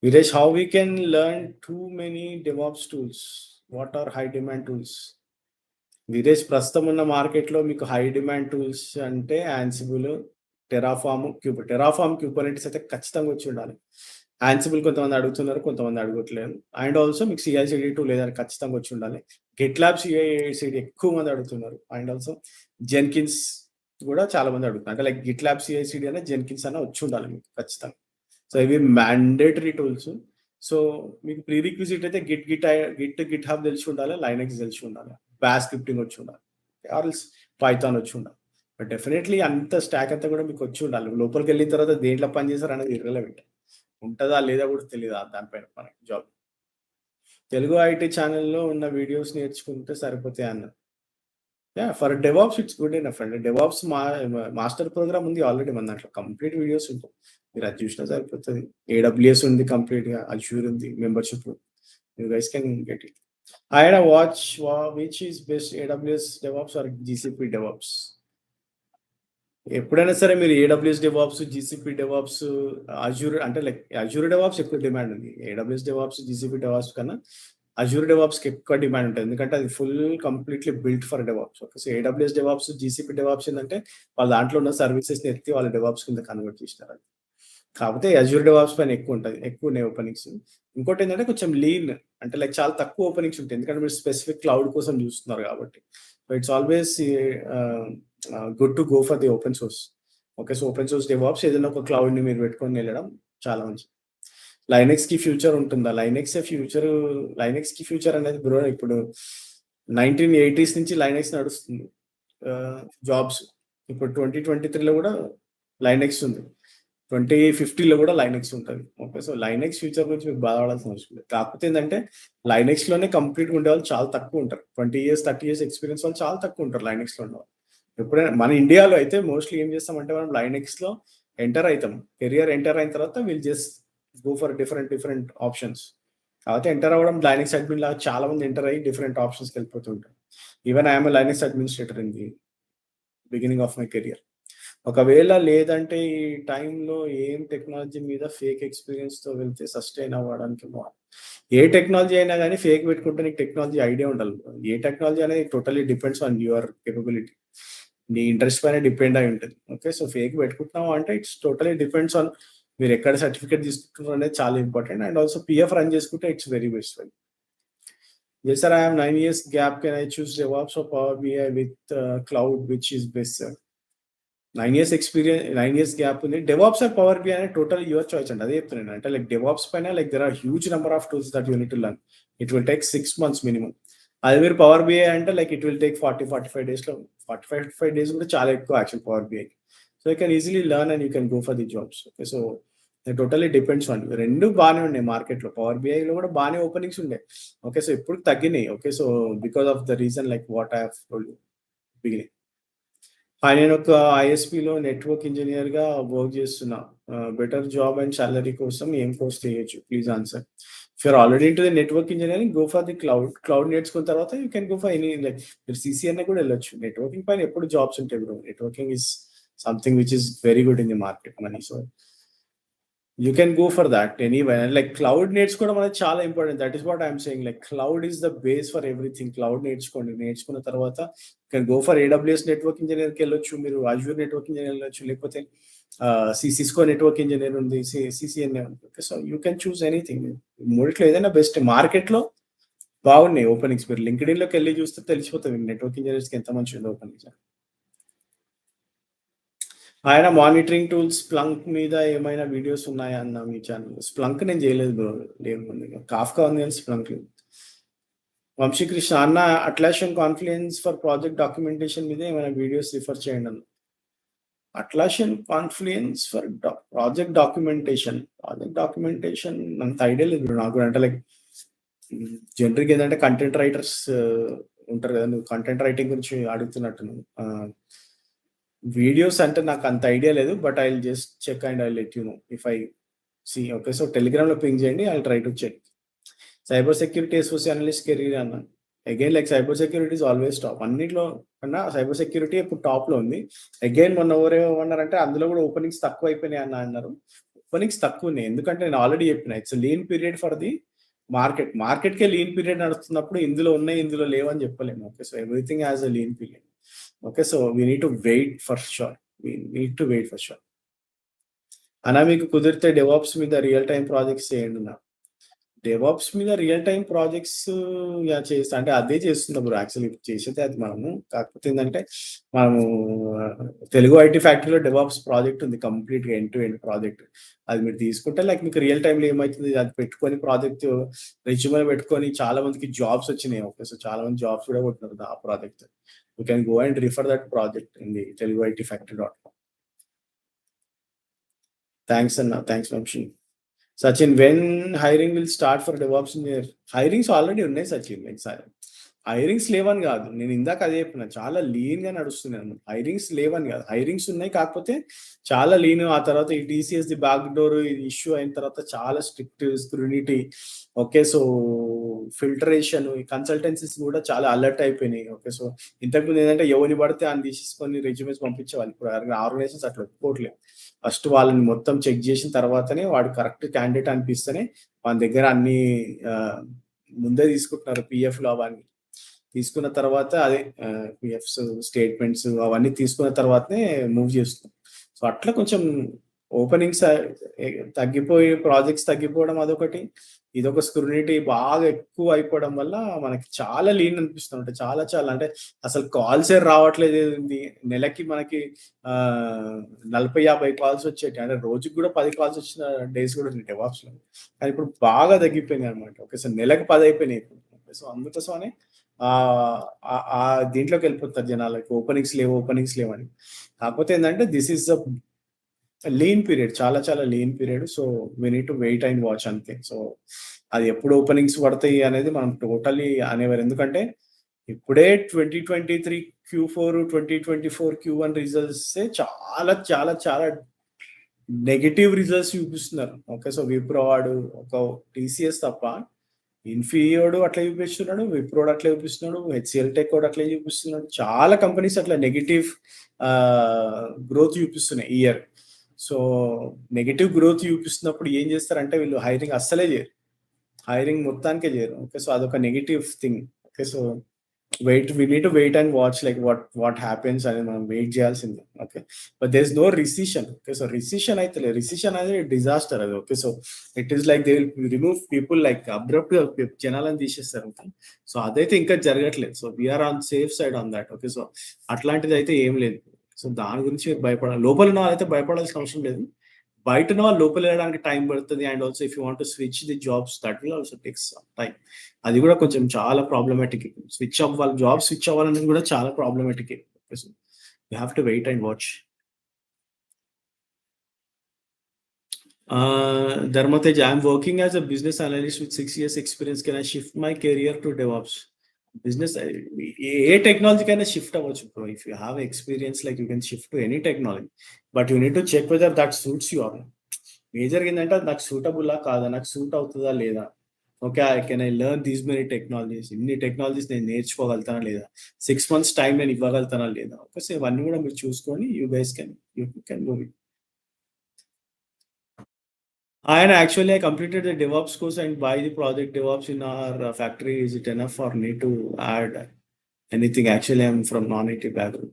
Viresh, how we can learn too many DevOps tools? What are high demand tools? విరేజ్ ప్రస్తుతం ఉన్న మార్కెట్‌లో మీకు హై డిమాండ్ టూల్స్ అంటే యాన్సిబుల్, టెరాఫార్మ్, క్యూబర్నెటిస్ అయితే ఖచ్చితంగా వచ్చి ఉండాలి. యాన్సిబుల్ కొంతమంది అడుగుతున్నారు, కొంతమంది అడగట్లేదు. అండ్ ఆల్సో మీకు సిఐ/సిడి టూల్ ఏదైనా ఖచ్చితంగా వచ్చి ఉండాలి. గిట్లాబ్ సిఐ/సిడి ఎక్కువ మంది అడుగుతున్నారు. అండ్ ఆల్సో జెన్కిన్స్ కూడా చాలా మంది అడుగుతున్నారు. అంటే లైక్ గిట్లాబ్ సిఐ/సిడి అనే జెన్కిన్స్ అన్న వచ్చి ఉండాలి మీకు ఖచ్చితంగా. సో ఇవి మ్యాండేటరీ టూల్స్. సో మీకు ప్రీ రిక్విజిట్ అయితే గిట్ హబ్ తెలిసి ఉండాలి, లైనక్స్ తెలిసి ఉండాలి, బాష్ స్క్రిప్టింగ్ వచ్చి ఉండాలి, ఆర్ఎల్స్ పైథాన్ వచ్చి ఉండాలి. బట్ డెఫినెట్లీ అంత స్టాక్ అంతా కూడా మీకు వచ్చి ఉండాలి. లోపలికి వెళ్ళిన తర్వాత దేంట్లో పని చేశారు అనేది ఇర్రెలవెంట్. ఉంటుందా లేదా కూడా తెలియదు దానిపైన మనకి జాబ్. తెలుగు ఐటీ ఛానల్లో ఉన్న వీడియోస్ నేర్చుకుంటే సరిపోతాయి అన్న. Yeah for DevOps it's good enough అండి. డెవాప్స్ మాస్టర్ ప్రోగ్రామ్ ఉంది ఆల్రెడీ మన దాంట్లో కంప్లీట్ వీడియోస్ ఉంటాయి. మీరు అది చూసినా సరిపోతుంది. ఏడబ్ల్యూఎస్ ఉంది కంప్లీట్‌గా, అజ్యూర్ ఉంది, membership. You guys can get it. I had a watch which is best AWS DevOps or GCP DevOps. ఎప్పుడైనా సరే మీరు AWS DevOps, GCP DevOps, Azure అంటే లైక్ అజ్యూర్ డెవాప్స్ ఎక్కువ డిమాండ్ ఉంది. ఏడబ్ల్యూఎస్ డెవాప్స్, జీసీపీ డెవాప్స్ కన్నా Azure డెవాప్స్‌కి ఎక్కువ demand ఉంటుంది. ఎందుకంటే అది completely built for DevOps. Okay. So AWS DevOps, GCP DevOps ఏందంటే వాళ్ళ దాంట్లో ఉన్న సర్వీసెస్‌ని ఎత్తి వాళ్ళ డెవాప్స్ కింద కన్వర్ట్ చేసినారు. కాకపోతే అజ్యూర్ డెవాప్స్ పైన ఎక్కువుంటది. ఎక్కువున్నాయి ఓపెనింగ్స్. ఇంకోటేంటంటే కొంచెం లీన్ అంటే లైక్ చాలా తక్కువ ఓపెనింగ్స్ ఉంటాయి. ఎందుకంటే మీరు స్పెసిఫిక్ క్లౌడ్ కోసం చూస్తున్నారు కాబట్టి. So it's always good to go for the open source. Okay. So open source DevOps ఏదైనా ఒక క్లౌడ్‌ని మీరు పెట్టుకొని వెళ్ళడం చాలా మంచిది. లైనక్స్‌కి ఫ్యూచర్ ఉంటుందా? లైనక్స్‌కి ఫ్యూచర్ అనేది బ్రో ఇప్పుడు 1980s నుంచి లైనక్స్ నడుస్తుంది. జాబ్స్. ఇప్పుడు 2023లో కూడా లైనక్స్ ఉంది. 2050లో కూడా లైనక్స్ ఉంటది. ఓకే. సో లైనక్స్ ఫ్యూచర్ గురించి మీకు బాధపడాల్సిన అవసరం లేదు. కాకపోతే ఏందంటే లైనక్స్‌లోనే కంప్లీట్‌గా ఉండేవాళ్ళు చాలా తక్కువ ఉంటారు. 20 ఇయర్స్, 30 ఇయర్స్ ఎక్స్‌పీరియన్స్ వాళ్ళు చాలా తక్కువ ఉంటారు లైనక్స్‌లో ఉన్నవాళ్ళు. ఎప్పుడైనా మన ఇండియాలో అయితే మోస్ట్‌లీ ఏం చేస్తామంటే మనం లైనక్స్‌లో ఎంటర్ అయితాం. కెరియర్ ఎంటర్ అయిన తర్వాత will just go for different options. కాకపోతే ఎంటర్ అవ్వడం లైనక్స్ అడ్మిన్ లాగా చాలా మంది ఎంటర్ అయ్యి డిఫరెంట్ ఆప్షన్స్‌కి వెళ్ళిపోతుంటారు. Even I am a Linux administrator in the beginning of my career. ఒకవేళ లేదంటే ఈ టైంలో ఏం టెక్నాలజీ మీద ఫేక్ ఎక్స్‌పీరియన్స్‌తో వెళ్తే సస్టైన్ అవ్వడానికి ఏ టెక్నాలజీ అయినా గాని ఫేక్ పెట్టుకుంటే నీకు టెక్నాలజీ ఐడియా ఉండాలి. ఏ టెక్నాలజీ అనేది totally depends on your capability. నీ ఇంట్రెస్ట్ పైన డిపెండ్ అయి ఉంటది. ఓకే. సో ఫేక్ పెట్టుకుంటున్నావు అంటే ఇట్స్ టోటల్లీ డిపెండ్స్ ఆన్ మీరు ఎక్కడ సర్టిఫికేట్ తీసుకుంటున్నారు అనేది చాలా important. And also PF run చేసుకుంటే it's very best for you. Yes, sir. I have 9 years gap. Can I choose DevOps or Power BI with cloud? Which is best, sir? 9 years experience 9 years gap ఉంది. DevOps or power BI అనేది total your choice అండి. అదే చెప్తున్నాను. అంటే like DevOps పైన like there are huge number of tools that you need to learn. It will take 6 months minimum. అది మీరు power BI అంటే లైక్ ఇట్ విల్ టేక్ 45 డేస్‌లో 45 డేస్ కూడా చాలా ఎక్కువ యాక్చువల్ పవర్ బిఐకి. So, you can easily learn and you can go for the jobs. Okay. So, it totally depends on you. 2 బానే ఉన్నాయి మార్కెట్‌లో. పవర్ బిఐలో కూడా బానే ఓపెనింగ్స్ ఉండే. ఓకే. సో, ఇప్పుడు తగ్గినాయి. Okay. So, because of the reason like what I have told you beginning. నేనొక ఐఎస్‌పిలో నెట్వర్క్ ఇంజినియర్‌గా వర్క్ చేస్తున్నా. బెటర్ జాబ్ అండ్ సాలరీ కోసం ఏం కోర్స్ చేయొచ్చు? Please answer. If you are already into the network engineering go for the cloud. Cloud నేర్చుకున్న తర్వాత you can go for any like మీరు సీసీఎన్ఏ కూడా వెళ్ళొచ్చు. నెట్వర్కింగ్ పైన ఎప్పుడు జాబ్స్ ఉంటాయి bro. Networking is something which is very good in the market money. So you can go for that anyway. Like cloud నేర్చుకోవడం అనేది చాలా important. That is what I'm saying. Like cloud is the base for everything. Cloud నేర్చుకోండి. నేర్చుకున్న తర్వాత you can go for AWS network ఇంజినియర్‌కి వెళ్ళొచ్చు. మీరు Azure network engineer వెళ్ళొచ్చు. లేకపోతే సిస్కో నెట్వర్క్ ఇంజినియర్ ఉంది. సిసిఎన్ఏ ఉంది. Okay. So you can choose anything. మూడిట్లో ఏదైనా బెస్ట్. మార్కెట్‌లో బాగున్నాయి ఓపెనింగ్స్. మీరు లింక్డ్ఇన్‌లోకి వెళ్లి చూస్తే తెలిసిపోతుంది నెట్వర్క్ ఇంజినియర్స్‌కి ఎంత మంచిగా ఉంది ఓపెనింగ్స్. ఆయన మానిటరింగ్ టూల్స్ స్ప్లంక్ మీద ఏమైనా వీడియోస్ ఉన్నాయా అన్న మీ ఛానల్? స్ప్లంక్ నేను చేయలేదు బ్రో. లేదు. కాఫ్కా ఉంది కానీ స్ప్లంక్ లేదు. వంశీకృష్ణ అన్న అట్లాషియన్ కాన్ఫ్లుయెన్స్ ఫర్ ప్రాజెక్ట్ డాక్యుమెంటేషన్ మీద ఏమైనా వీడియోస్ రిఫర్ చేయండి అన్న. అట్లాషియన్ కాన్ఫ్లుయెన్స్ ఫర్ ప్రాజెక్ట్ డాక్యుమెంటేషన్ అంత ఐడియా లేదు బ్రో నాకు. అంటే లైక్ జనరిక్ ఏంటంటే కంటెంట్ రైటర్స్ ఉంటారు కదా, నువ్వు కంటెంట్ రైటింగ్ గురించి అడుగుతున్నట్టు. వీడియోస్ అంటే నాకు అంత ఐడియా లేదు. But I will just check and I will let you know if I see. Okay. So టెలిగ్రామ్‌లో పింగ్ చేయండి. I will try to check. Cyber security associate analyst career అన్న. Again like cyber security is always top. అన్నిట్లో కన్నా cyber security ఇప్పుడు టాప్‌లో ఉంది. Again మొన్న ఎవరేమన్నారంటే అందులో కూడా ఓపెనింగ్స్ తక్కువ అయిపోయినాయి అన్న అన్నారు. ఓపెనింగ్స్ తక్కువ ఉన్నాయి. ఎందుకంటే నేను ఆల్రెడీ చెప్పిన it's lean period for the market. మార్కెట్‌కే లీన్ పీరియడ్ నడుస్తున్నప్పుడు ఇందులో ఉన్నాయి, ఇందులో లేవని చెప్పలేము. Okay. So everything has a lean period. Okay. So we need to wait for sure. అన్నా మీకు కుదిరితే డెవాప్స్ మీద రియల్ టైమ్ ప్రాజెక్ట్స్ చేయండి అన్న. డెవాప్స్ మీద రియల్ టైమ్ ప్రాజెక్ట్స్ చేస్తా అంటే అదే చేస్తున్నా బ్రో. యాక్చువల్లీ చేసేది అది మనము. కాకపోతే ఏంటంటే మనము ఆ, తెలుగు ఐటీ ఫ్యాక్టరీలో డెవాప్స్ ప్రాజెక్ట్ ఉంది కంప్లీట్‌గా ఎండ్ టు ఎండ్ ప్రాజెక్ట్. అది మీరు తీసుకుంటే లైక్ మీకు రియల్ టైమ్‌లో ఏమైతుంది అది పెట్టుకొని ప్రాజెక్ట్ రెజ్యూమ్‌లో పెట్టుకొని చాలా మందికి జాబ్స్ వచ్చినాయి. ఓకే. సో చాలా మంది జాబ్స్ కూడా కొట్టినారు ఆ project. You can go and refer that project in the Telugu IT factory dot com. Thanks అన్న. Thanks Vamshi. Sachin, when hiring will start for DevOps engineer? Hirings already ఉన్నాయి సచిన్. లైక్ హైరింగ్స్ లేవని కాదు. నేను ఇందాక అదే చెప్పిన. చాలా లీన్‌గా నడుస్తున్నాయి. హైరింగ్స్ లేవని కాదు. హైరింగ్స్ ఉన్నాయి. కాకపోతే చాలా లీన్. ఆ తర్వాత ఈ టీసీఎస్‌ది బ్యాక్ డోర్ ఇష్యూ అయిన తర్వాత చాలా strict scrutiny. Okay. So filtration ఈ కన్సల్టెన్సీస్ కూడా చాలా అలర్ట్ అయిపోయినాయి. ఓకే. సో ఇంతకుముందు ఏంటంటే ఎవరిని పడితే అని తీసేసుకొని రెజ్యూమెస్ పంపించేవాళ్ళు. ఇప్పుడు ఆర్గనైజేషన్స్ అట్లా ఒప్పుకోవట్లేదు. ఫస్ట్ వాళ్ళని మొత్తం చెక్ చేసిన తర్వాతనే వాడు కరెక్ట్ క్యాండిడేట్ అనిపిస్తేనే మన దగ్గర అన్ని ముందే తీసుకుంటున్నారు. పీఎఫ్‌లు అవన్నీ. తీసుకున్న తర్వాత అదే పీఎఫ్స్, స్టేట్మెంట్స్ అవన్నీ తీసుకున్న తర్వాతనే మూవ్ చేస్తున్నాం. సో అట్లా కొంచెం ఓపెనింగ్స్ తగ్గిపోయి ప్రాజెక్ట్స్ తగ్గిపోవడం అదొకటి. ఇదొక స్క్రూనిటీ బాగా ఎక్కువ అయిపోవడం వల్ల మనకి చాలా లీన్ అనిపిస్తుంది. అంటే చాలా అంటే అసలు కాల్సే రావట్లేదు ఏంది. నెలకి మనకి 40, 50 కాల్స్ వచ్చేటి. అంటే రోజుకి కూడా 10 కాల్స్ వచ్చిన డేస్ కూడా ఉన్నాయి డెవాప్స్‌లో. కానీ ఇప్పుడు బాగా తగ్గిపోయినాయి అన్నమాట. ఓకే. సో నెలకి 10 అయిపోయినాయి ఇప్పుడు. సో అందుకోసమనే దీంట్లోకి వెళ్ళిపోతారు జనాలకి. ఓపెనింగ్స్ లేవని. కాకపోతే ఏంటంటే this is the lean period. చాలా lean period. So we need to wait and watch అంతే. సో అది ఎప్పుడు ఓపెనింగ్స్ పడతాయి అనేది మనం టోటల్లీ అనేవారు. ఎందుకంటే ఇప్పుడే 2023 Q4, 2024 Q1 రిజల్ట్సే చాలా నెగెటివ్ రిజల్ట్స్ చూపిస్తున్నారు. ఓకే. సో విప్రో వాడు ఒక టీసీఎస్ తప్ప ఇన్ఫియోడు అట్లా చూపిస్తున్నాడు. విప్రోడు అట్లా చూపిస్తున్నాడు. హెచ్‌సిఎల్ టెక్ కూడా అట్లే చూపిస్తున్నాడు. చాలా కంపెనీస్ అట్లా నెగెటివ్ గ్రోత్ చూపిస్తున్నాయి ఈ ఇయర్. సో నెగెటివ్ గ్రోత్ చూపిస్తున్నప్పుడు ఏం చేస్తారంటే వీళ్ళు హైరింగ్ అస్సలే చేయరు. హైరింగ్ మొత్తానికే చేయరు. ఓకే. సో అదొక negative thing. Okay. So we need to wait and watch like what happens అనేది మనం వెయిట్ చేయాల్సిందే. Okay. But there is no recession. Okay. So recession అయితే లేదు. రిసిషన్ అనేది డిజాస్టర్ అది. Okay. So it is like they will remove people like అబ్రప్ట్‌గా జనాలను తీసేస్తారు. ఓకే. సో అదైతే ఇంకా జరగట్లేదు. So we are on safe side on that. Okay. So అట్లాంటిది అయితే ఏం లేదు. సో దాని గురించి భయపడాలి. లోపల ఉన్న వాళ్ళైతే భయపడాల్సిన అవసరం లేదు. బయటున్న వాళ్ళు లోపలెళ్ళడానికి టైం పడతది. And also if you want to switch the jobs that will also takes some time. అది గూడా కొంచెం చాలా ప్రాబ్లమాటిక్. జాబ్ స్విచ్ అవ్వాలనేది గూడా చాలా ప్రాబ్లమాటికే. So, you have to wait and watch. Dharmatej, I'm working as a business analyst with 6 years experience. Can I shift my career to DevOps? Business ఏ టెక్నాలజీకైనా షిఫ్ట్ అవ్వచ్చు bro. If you have experience like you can shift to any technology. But you need to check whether that suits you or. మేజర్‌గా ఏందంటే అది నాకు సూటబులా కాదా? నాకు suit అవుతదా లేదా? Okay. Can I learn these many technologies? ఇన్ని technologies నేను నేర్చుకోగలుగుతానా లేదా? 6 మంత్స్ టైమ్ నేను ఇవ్వగలుగుతానా లేదా? ఓకే. సో, ఇవన్నీ గూడా మీరు చూసుకొని you can move it. And actually, I completed the DevOps course, and by the project DevOps in our factory, is it enough for me to add anything? Actually, I'm from non-IT background.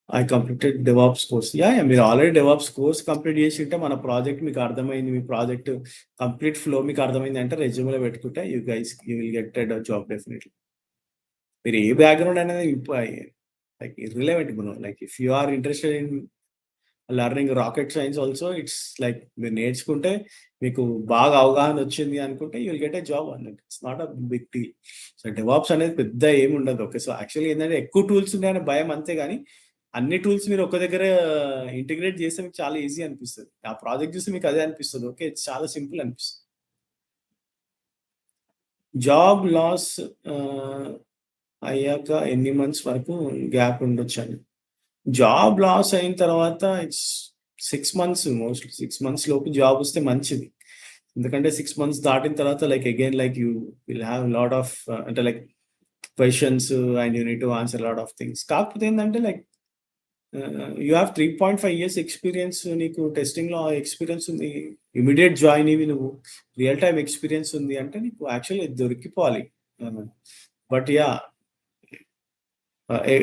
I completed DevOps course. మీరు already DevOps course complete చేసింటే మన project మీకు అర్థమైంది. మీ project complete flow మీకు అర్థమైంది అంటే రెజ్యూమ్‌లో పెట్టుకుంటే you will get a job definitely. మీరు ఏ బ్యాక్‌గ్రౌండ్ అనేది like irrelevant bro. Like if you are interested in learning rocket science also it's like మీరు నేర్చుకుంటే మీకు బాగా అవగాహన వచ్చింది అనుకుంటే you will get a job అన్నట్టు. It's not a big deal. So, DevOps అనేది పెద్ద ఏమి ఉండదు. ఓకే. సో, యాక్చువల్‌గా ఏంటంటే ఎక్కువ టూల్స్ ఉన్నాయని భయం అంతే గాని, అన్ని టూల్స్ మీరు ఒక దగ్గర ఇంటిగ్రేట్ చేస్తే మీకు చాలా ఈజీ అనిపిస్తది. ఆ ప్రాజెక్ట్ చూస్తే మీకు అదే అనిపిస్తది. ఓకే. ఇది చాలా సింపుల్ అనిపిస్తది. జాబ్ లాస్ ఆహ్, అయ్యాక ఎన్ని మంత్స్ వరకు గ్యాప్ ఉండొచ్చని? జాబ్ లాస్ అయిన తర్వాత ఇట్స్ 6 మంత్స్ మోస్ట్‌లీ 6 మంత్స్ లోపు జాబ్ వస్తే మంచిది. ఎందుకంటే 6 మంత్స్ దాటిన తర్వాత like again like you will have lot of అంటే like questions and you need to answer lot of things. కాకపోతే ఏందంటే like you have 3.5 years experience నీకు టెస్టింగ్‌లో ఎక్స్‌పీరియన్స్ ఉంది. ఇమ్మీడియేట్ జాయిన్ అయ్యి నువ్వు రియల్ టైమ్ ఎక్స్‌పీరియన్స్ ఉంది అంటే నీకు యాక్చువల్లీ దొరికిపోవాలి. ఆహ్, బట్ యాహ్!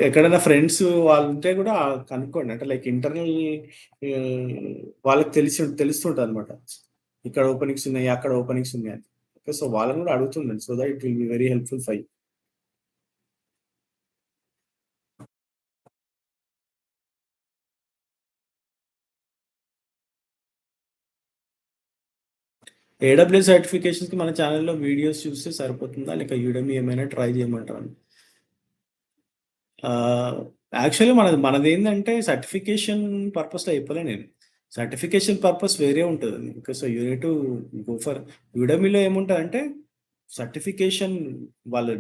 ఎక్కడైనా ఫ్రెండ్స్ వాళ్ళుంటే గూడా కనుక్కోండి. అంటే లైక్ ఇంటర్నల్ వాళ్ళకి తెలుస్తుంటదనమాట. ఇక్కడ ఓపెనింగ్స్ ఉన్నాయి, అక్కడ ఓపెనింగ్స్ ఉన్నాయని. ఓకే. సో, వాళ్ళని గూడా అడుగుతుండండి. So that it will be very helpful for you. AWS సర్టిఫికేషన్స్‌కి మన ఛానెల్‌లో వీడియోస్ చూస్తే సరిపోతుందా? లేక యుడెమీ ఏమైనా ట్రై చేయమంటారా? ఆహ్, యాక్చువల్‌గా మనదేందంటే సర్టిఫికేషన్ పర్పస్‌లో చెప్పలే నేను. సర్టిఫికేషన్ పర్పస్ వేరే ఉంటదండి. Okay. So, you need to go for యుడెమీలో ఏముంటదంటే సర్టిఫికేషన్ వాళ్ళు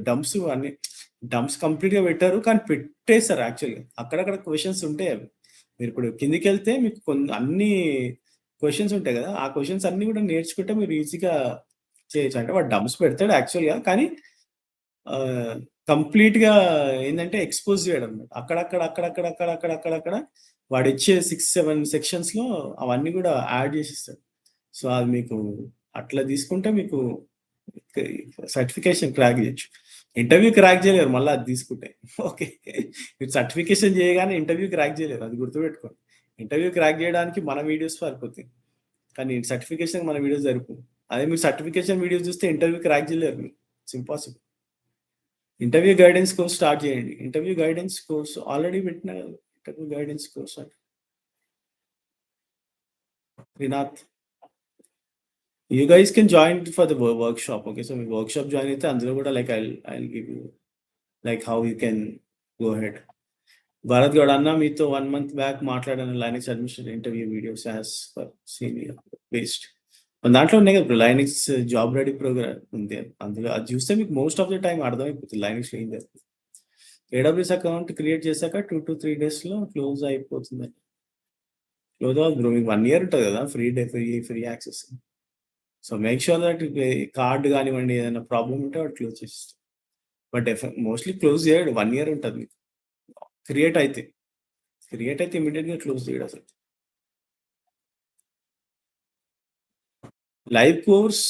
డంప్స్ కంప్లీట్‌గా పెట్టారు. కానీ పెట్టేసారు యాక్చువల్‌గా. అక్కడక్కడ క్వెషన్స్ ఉంటాయి అవి. మీరిప్పుడు కిందకెళ్తే మీకు అన్ని క్వెషన్స్ ఉంటాయి గదా! ఆ క్వెషన్స్ అన్నీ గూడా నేర్చుకుంటే మీరు ఈజీగా చేయొచ్చు. అంటే వాడు డంప్స్ పెడతాడు యాక్చువల్‌గా. కానీ ఆహ్, కంప్లీట్‌గా ఏందంటే ఎక్స్‌పోజ్ చేయడనమాట. అక్కడక్కడ వాడిచ్చే 6, 7 సెక్షన్స్‌లో అవన్నీ గూడా యాడ్ చేసిస్తాడు. సో, అది మీకు అట్లా తీసుకుంటే మీకు క సర్టిఫికేషన్ క్రాక్ జేయొచ్చు. ఇంటర్వ్యూ క్రాక్ జేయలేరు మళ్ళా అది తీసుకుంటే. ఓకే. మీరు సర్టిఫికేషన్ జేయగానే ఇంటర్వ్యూ క్రాక్ జేయలేరు. అది గుర్తుపెట్టుకోండి. ఇంటర్వ్యూ క్రాక్ జేయడానికి మన వీడియోస్ సరిపోతాయి. కానీ సర్టిఫికేషన్‌కి మన వీడియోస్ సరిపోవు. అదే మీరు సర్టిఫికేషన్ వీడియోస్ జూస్తే ఇంటర్వ్యూ క్రాక్ జేయలేరు మీరు. It's impossible. Interview guidance course start చేయండి. ఇంటర్వ్యూ గైడెన్స్ కోర్స్ ఆల్రెడీ పెట్టిన కదా! ఇంటర్వ్యూ గైడెన్స్ కోర్స్ అని. Rinath. You guys can join for the workshop. Okay. So, మీరు వర్క్‌షాప్ జాయిన్ అయితే అందులో కూడా like I will give you like how you can go ahead. Bharath Goud అన్న మీతో 1 మంత్ బ్యాక్ మాట్లాడాను Linux administrator interview videos as for senior waste. మన దాంట్లో ఉన్నాయి కదా! ఇప్పుడు లైనక్స్ జాబ్ రెడీ ప్రోగ్రామ్ ఉంది. అందులో అది చూస్తే మీకు మోస్ట్ ఆఫ్ ద టైమ్ అర్థమైపోతుంది లైనక్స్‌లో ఏం జరుగుతుంది. ఏడబ్ల్యూఎస్ అకౌంట్ క్రియేట్ చేశాక 2-3 డేస్‌లో క్లోజ్ అయిపోతుందండి. క్లోజ్ అవ్వదు బ్రో. మీకు 1 ఇయర్ ఉంటది కదా! Free access. So, make sure that card గానివ్వండి ఏదైనా ప్రాబ్లమ్ ఉంటే వాడు క్లోజ్ చేసేస్తాడు. బట్ మోస్ట్‌లీ క్లోజ్ చేయడు. 1 ఇయర్ ఉంటది మీకు. క్రియేట్ అయితే. క్రియేట్ అయితే ఇమ్మీడియేట్‌గా క్లోజ్ చేయడసలు. లైవ్ కోర్స్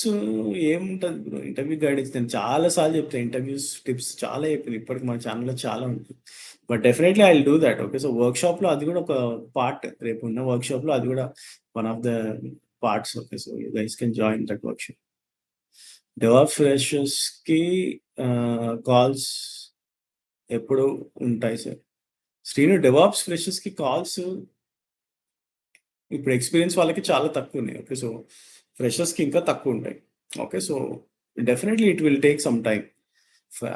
ఏముంటది బ్రో. ఇంటర్వ్యూ గైడెన్స్ నేను చాలా సార్లు చెప్తా. ఇంటర్వ్యూస్ టిప్స్ చాలా చెప్పిన. ఇప్పటికి మన ఛానెల్‌లో చాలా ఉంటాయి. But definitely I will do that. Okay. So, వర్క్‌షాప్‌లో అది కూడా ఒక పార్ట్. రేపున్న వర్క్‌షాప్‌లో అది కూడా one of the parts. Okay. So, you guys can join that workshop. DevOps ఫ్రెషర్స్‌కి కాల్స్ ఎప్పుడు ఉంటాయి సార్? శ్రీను, డెవాప్స్ ఫ్రెషర్స్‌కి కాల్స్ ఇప్పుడు ఎక్స్‌పీరియన్స్ వాళ్ళకి చాలా తక్కువున్నాయి. ఓకే. సో, ఫ్రెషర్స్‌కి ఇంకా తక్కువుంటాయి. Okay. So, definitely it will take some time.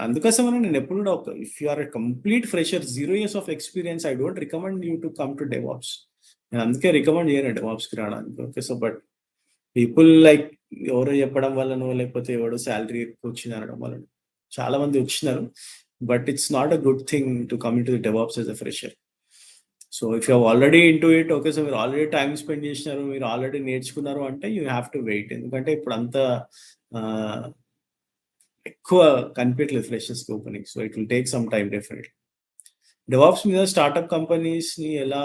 అందుకోసమనే నేనెప్పుడు గూడా if you are a complete fresher 0 years of experience I don't recommend you to come to DevOps. నేను అందుకే రికమెండ్ చేయను డెవాప్స్‌కి రావడానికి. Okay. So, but people like ఎవరో చెప్పడం వల్లనో, లేకపోతే ఎవడో సాలరీ ఎక్కువొచ్చింది అనడం వల్లనో చాలా మంది వచ్చినారు. But it's not a good thing to come into the DevOps as a fresher. So, if you are already into it okay. So, మీరు ఆల్రెడీ టైమ్ స్పెండ్ చేసినారు. మీరు ఆల్రెడీ నేర్చుకున్నారు అంటే యూ హావ్ టు వెయిట్. ఎందుకంటే ఇప్పుడంతా ఆహ్, ఎక్కువ కనిపియట్లేదు ఫ్రెషర్స్‌కి openings. So, it will take some time definitely. DevOps మీద స్టార్టప్ కంపెనీస్‌ని ఎలా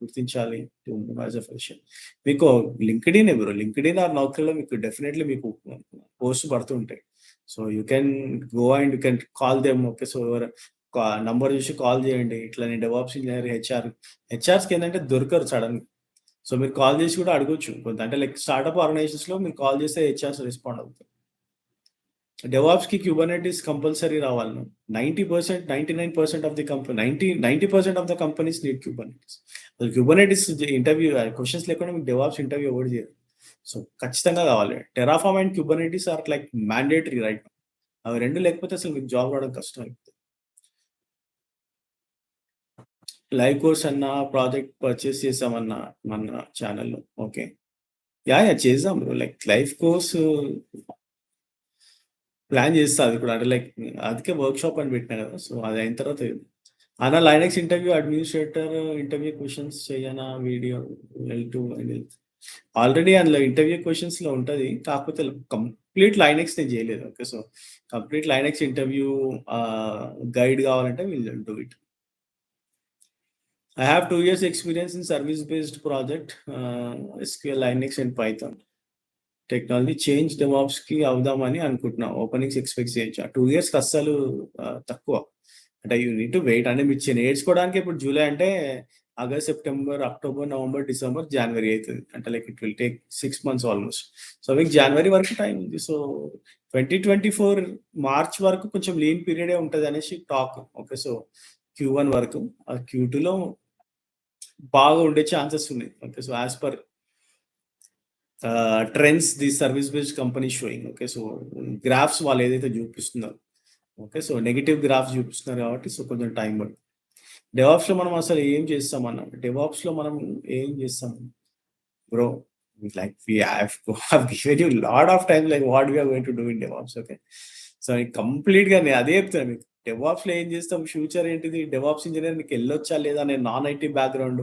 గుర్తించాలి టు యాస్ ఎ ఫ్రెషర్? మీకు లింక్డ్ఇనే బ్రో. లింక్డ్ఇన్ ఆర్ నౌకరీలో మీకు డెఫినైట్‌లీ మీకు పోస్ట్ పడుతుంటాయి. So, you can go and you can call them okay. So, number చూసి కాల్ చేయండి. ఇట్లా నేను డెవాప్స్ ఇంజినీర్ హెచ్ఆర్స్‌కి ఏందంటే దొరకరు సడెన్‌గా. సో, మీరు కాల్ చేసి కూడా అడగొచ్చు. అంటే లైక్ స్టార్టప్ ఆర్గనైజేషన్స్‌లో మీరు కాల్ చేస్తే హెచ్ఆర్స్ రెస్పాండ్ అవుతారు. డెవాప్స్‌కి క్యూబర్నెటిస్ కంపల్సరీ రావాలి. 90%, 99% of the company 90% of the companies need Kubernetes. అసలు క్యూబర్నెటిస్ ఇంటర్వ్యూ క్వెషన్స్ లేకుండా మీకు డెవాప్స్ ఇంటర్వ్యూ ఎవరు చేయరు. సో, ఖచ్చితంగా కావాలి. Terraform and Kubernetes are like mandatory right now. అవి 2 లేకపోతే అసలు మీకు జాబ్ రావడం కష్టం అయిపోతది. లైవ్ కోర్స్ అన్నా, ప్రాజెక్ట్ పర్చేస్ చేసామన్నా మన ఛానెల్‌లో ఓకే. యాహ్! చేద్దాం bro. Like live course plan చేస్తా అది కూడా. అంటే లైక్ అందుకే వర్క్‌షాప్ అని పెట్టినా కదా! సో, అది అయిన తర్వాత అనా Linux interview administrator interview questions చెయ్యనా వీడియో ఎల్2 అని ఆల్రెడీ అందులో ఇంటర్వ్యూ క్వెషన్స్‌లో ఉంటది. కాకపోతే కంప్లీట్ లైనక్స్ నేను చేయలేదు. Okay. So, complete Linux interview guide కావాలంటే will do it. I have 2 years experience in service based project SQL, Linux and Python. Technology change డెవాప్స్‌కి అవుదామని అనుకుంటున్నా. ఓపెనింగ్స్ ఎక్స్‌పెక్ట్ చేయొచ్చా? 2 ఇయర్స్‌కి అస్సలు తక్కువ. అంటే యూ నీడ్ టు వెయిట్. అంటే మీరు నేర్చుకోవడానికి ఇప్పుడు జూలై అంటే August, September, October, November, December, జనవరి అయితది. అంటే like it will take 6 months almost. So, మీకు జనవరి వరకు టైం ఉంది. సో, 2024 మార్చ్ వరకు కొంచెం లీన్ పీరియడే ఉంటదనేసి టాక్. ఓకే. సో, Q1 వరకు. Q2లో బాగా ఉండే ఛాన్సెస్ ఉన్నాయి. Okay. So, as per trends the service based company showing. Okay. So, graphs వాళ్ళు ఏదైతే చూపిస్తున్నారో ఓకే. సో, నెగెటివ్ గ్రాఫ్స్ చూపిస్తున్నారు కాబట్టి సో, కొంచెం టైం పడుతుంది. డెవాప్స్‌లో మనం అసలు ఏం చేస్తామన్నా? డెవాప్స్‌లో మనం ఏం చేస్తాం? Bro like we have given you lot of time like what we are going to do in DevOps okay. So, కంప్లీట్‌గా నేను అదే చెప్తున్నా మీకు. డెవాప్స్‌లో ఏం చేస్తాం? ఫ్యూచర్ ఏంటిది? డెవాప్స్ ఇంజినీర్ నీకు ఎళ్ళొచ్చా లేదా? నేను నాన్ ఐటీ బ్యాక్‌గ్రౌండ్.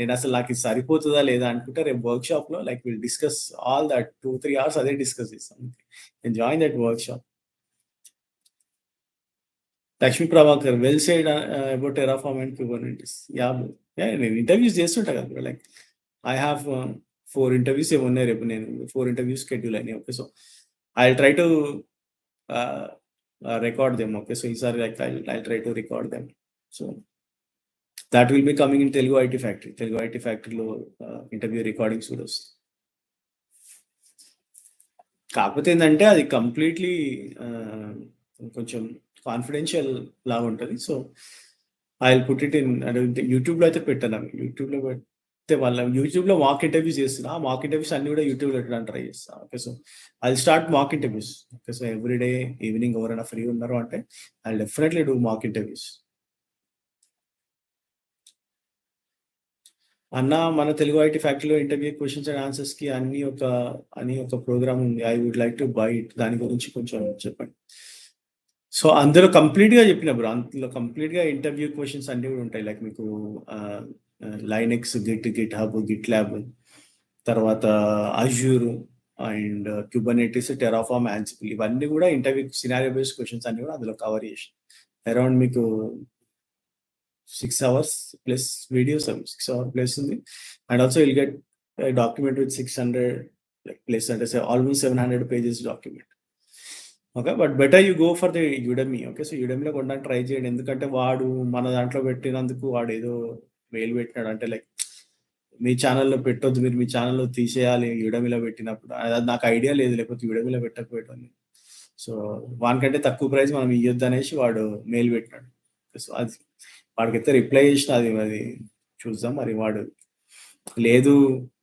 నేనసలు నాకిది సరిపోతదా లేదా అనుకుంటే రేపు వర్క్‌షాప్‌లో like will discuss all that 2, 3 hours అదే డిస్కస్ చేస్తాం. Join that workshop. Lakshmi Prabhakar well said about Terraform and Kubernetes. Yeah! Yeah! నేను ఇంటర్వ్యూస్ చేస్తుంటా కదా bro. Like I have 4 interviews ఏమో ఉన్నాయి రేపు నేను 4 ఇంటర్వ్యూస్ షెడ్యూల్ అయినాయి. Okay. So, I will try to uh, record them. Okay. So, ఈసారి like I will try to record them. So, that will be coming in Telugu IT factory. Telugu IT ఫ్యాక్టరీలో interview recordings కూడా వస్తాయి. కాకపోతే ఏందంటే అది completely ఆహ్, కొంచెం కాన్ఫిడెన్షియల్ లాగా ఉంటది. So, I will put it in అంటే యూట్యూబ్‌లో అయితే పెట్టను. యూట్యూబ్‌లో పెడితే యూట్యూబ్‌లో మాక్ ఇంటర్వ్యూస్ చేస్తున్నా. ఆ మాక్ ఇంటర్వ్యూస్ అన్నీ కూడా యూట్యూబ్‌లో పెట్టడానికి ట్రై చేస్తా. Okay. So, I will start mock interviews. Okay. So, every day evening ఎవరైనా ఫ్రీ ఉన్నారు అంటే I will definitely do mock interviews. అన్న మన తెలుగు ఐటీ ఫ్యాక్టరీలో ఇంటర్వ్యూ క్వెషన్స్ అండ్ ఆన్సర్స్‌కి అని ఒక ప్రోగ్రామ్ ఉంది. I would like to buy it. దాని గురించి కొంచెం చెప్పండి. సో, అందులో కంప్లీట్‌గా చెప్పిన బ్రో. అందులో కంప్లీట్‌గా ఇంటర్వ్యూ క్వెషన్స్ అన్నీ కూడా ఉంటాయి. లైక్ మీకు ఆహ్, లైనక్స్, గిట్‌హబ్, గిట్‌ల్యాబ్ తర్వాత Azure and Kubernetes, Terraform, Ansible ఇవన్నీ కూడా ఇంటర్వ్యూ సినారియో బేస్డ్ క్వెషన్స్ అన్నీ కూడా అందులో కవర్ చేసిన. అరౌండ్ మీకు 6 అవర్స్ ప్లస్ వీడియోస్ అవి 6 అవర్ ప్లస్ ఉంది. And also will get document with 600 plus అంటే almost 700 pages document. Okay. But better you go for the Udemy. Okay. So, యుడెమీలో కొనడానికి ట్రై చేయండి. ఎందుకంటే వాడు మన దాంట్లో పెట్టినందుకు వాడేదో మెయిల్ పెట్టినాడు. అంటే లైక్ మీ ఛానెల్‌లో పెట్టొద్దు. మీరు మీ ఛానెల్‌లో తీసేయాలి యుడెమీలో పెట్టినప్పుడు. అది నాకు ఐడియా లేదు. లేకపోతే యుడెమీలో పెట్టకపోయేటోన్ని. సో, వానికంటే తక్కువ ప్రైస్ మనం ఇయ్యొద్దనేసి వాడు మెయిల్ పెట్టినాడు. సో, అది వాడికైతే రిప్లై చేసినా అది చూద్దాం మరి వాడు లేదు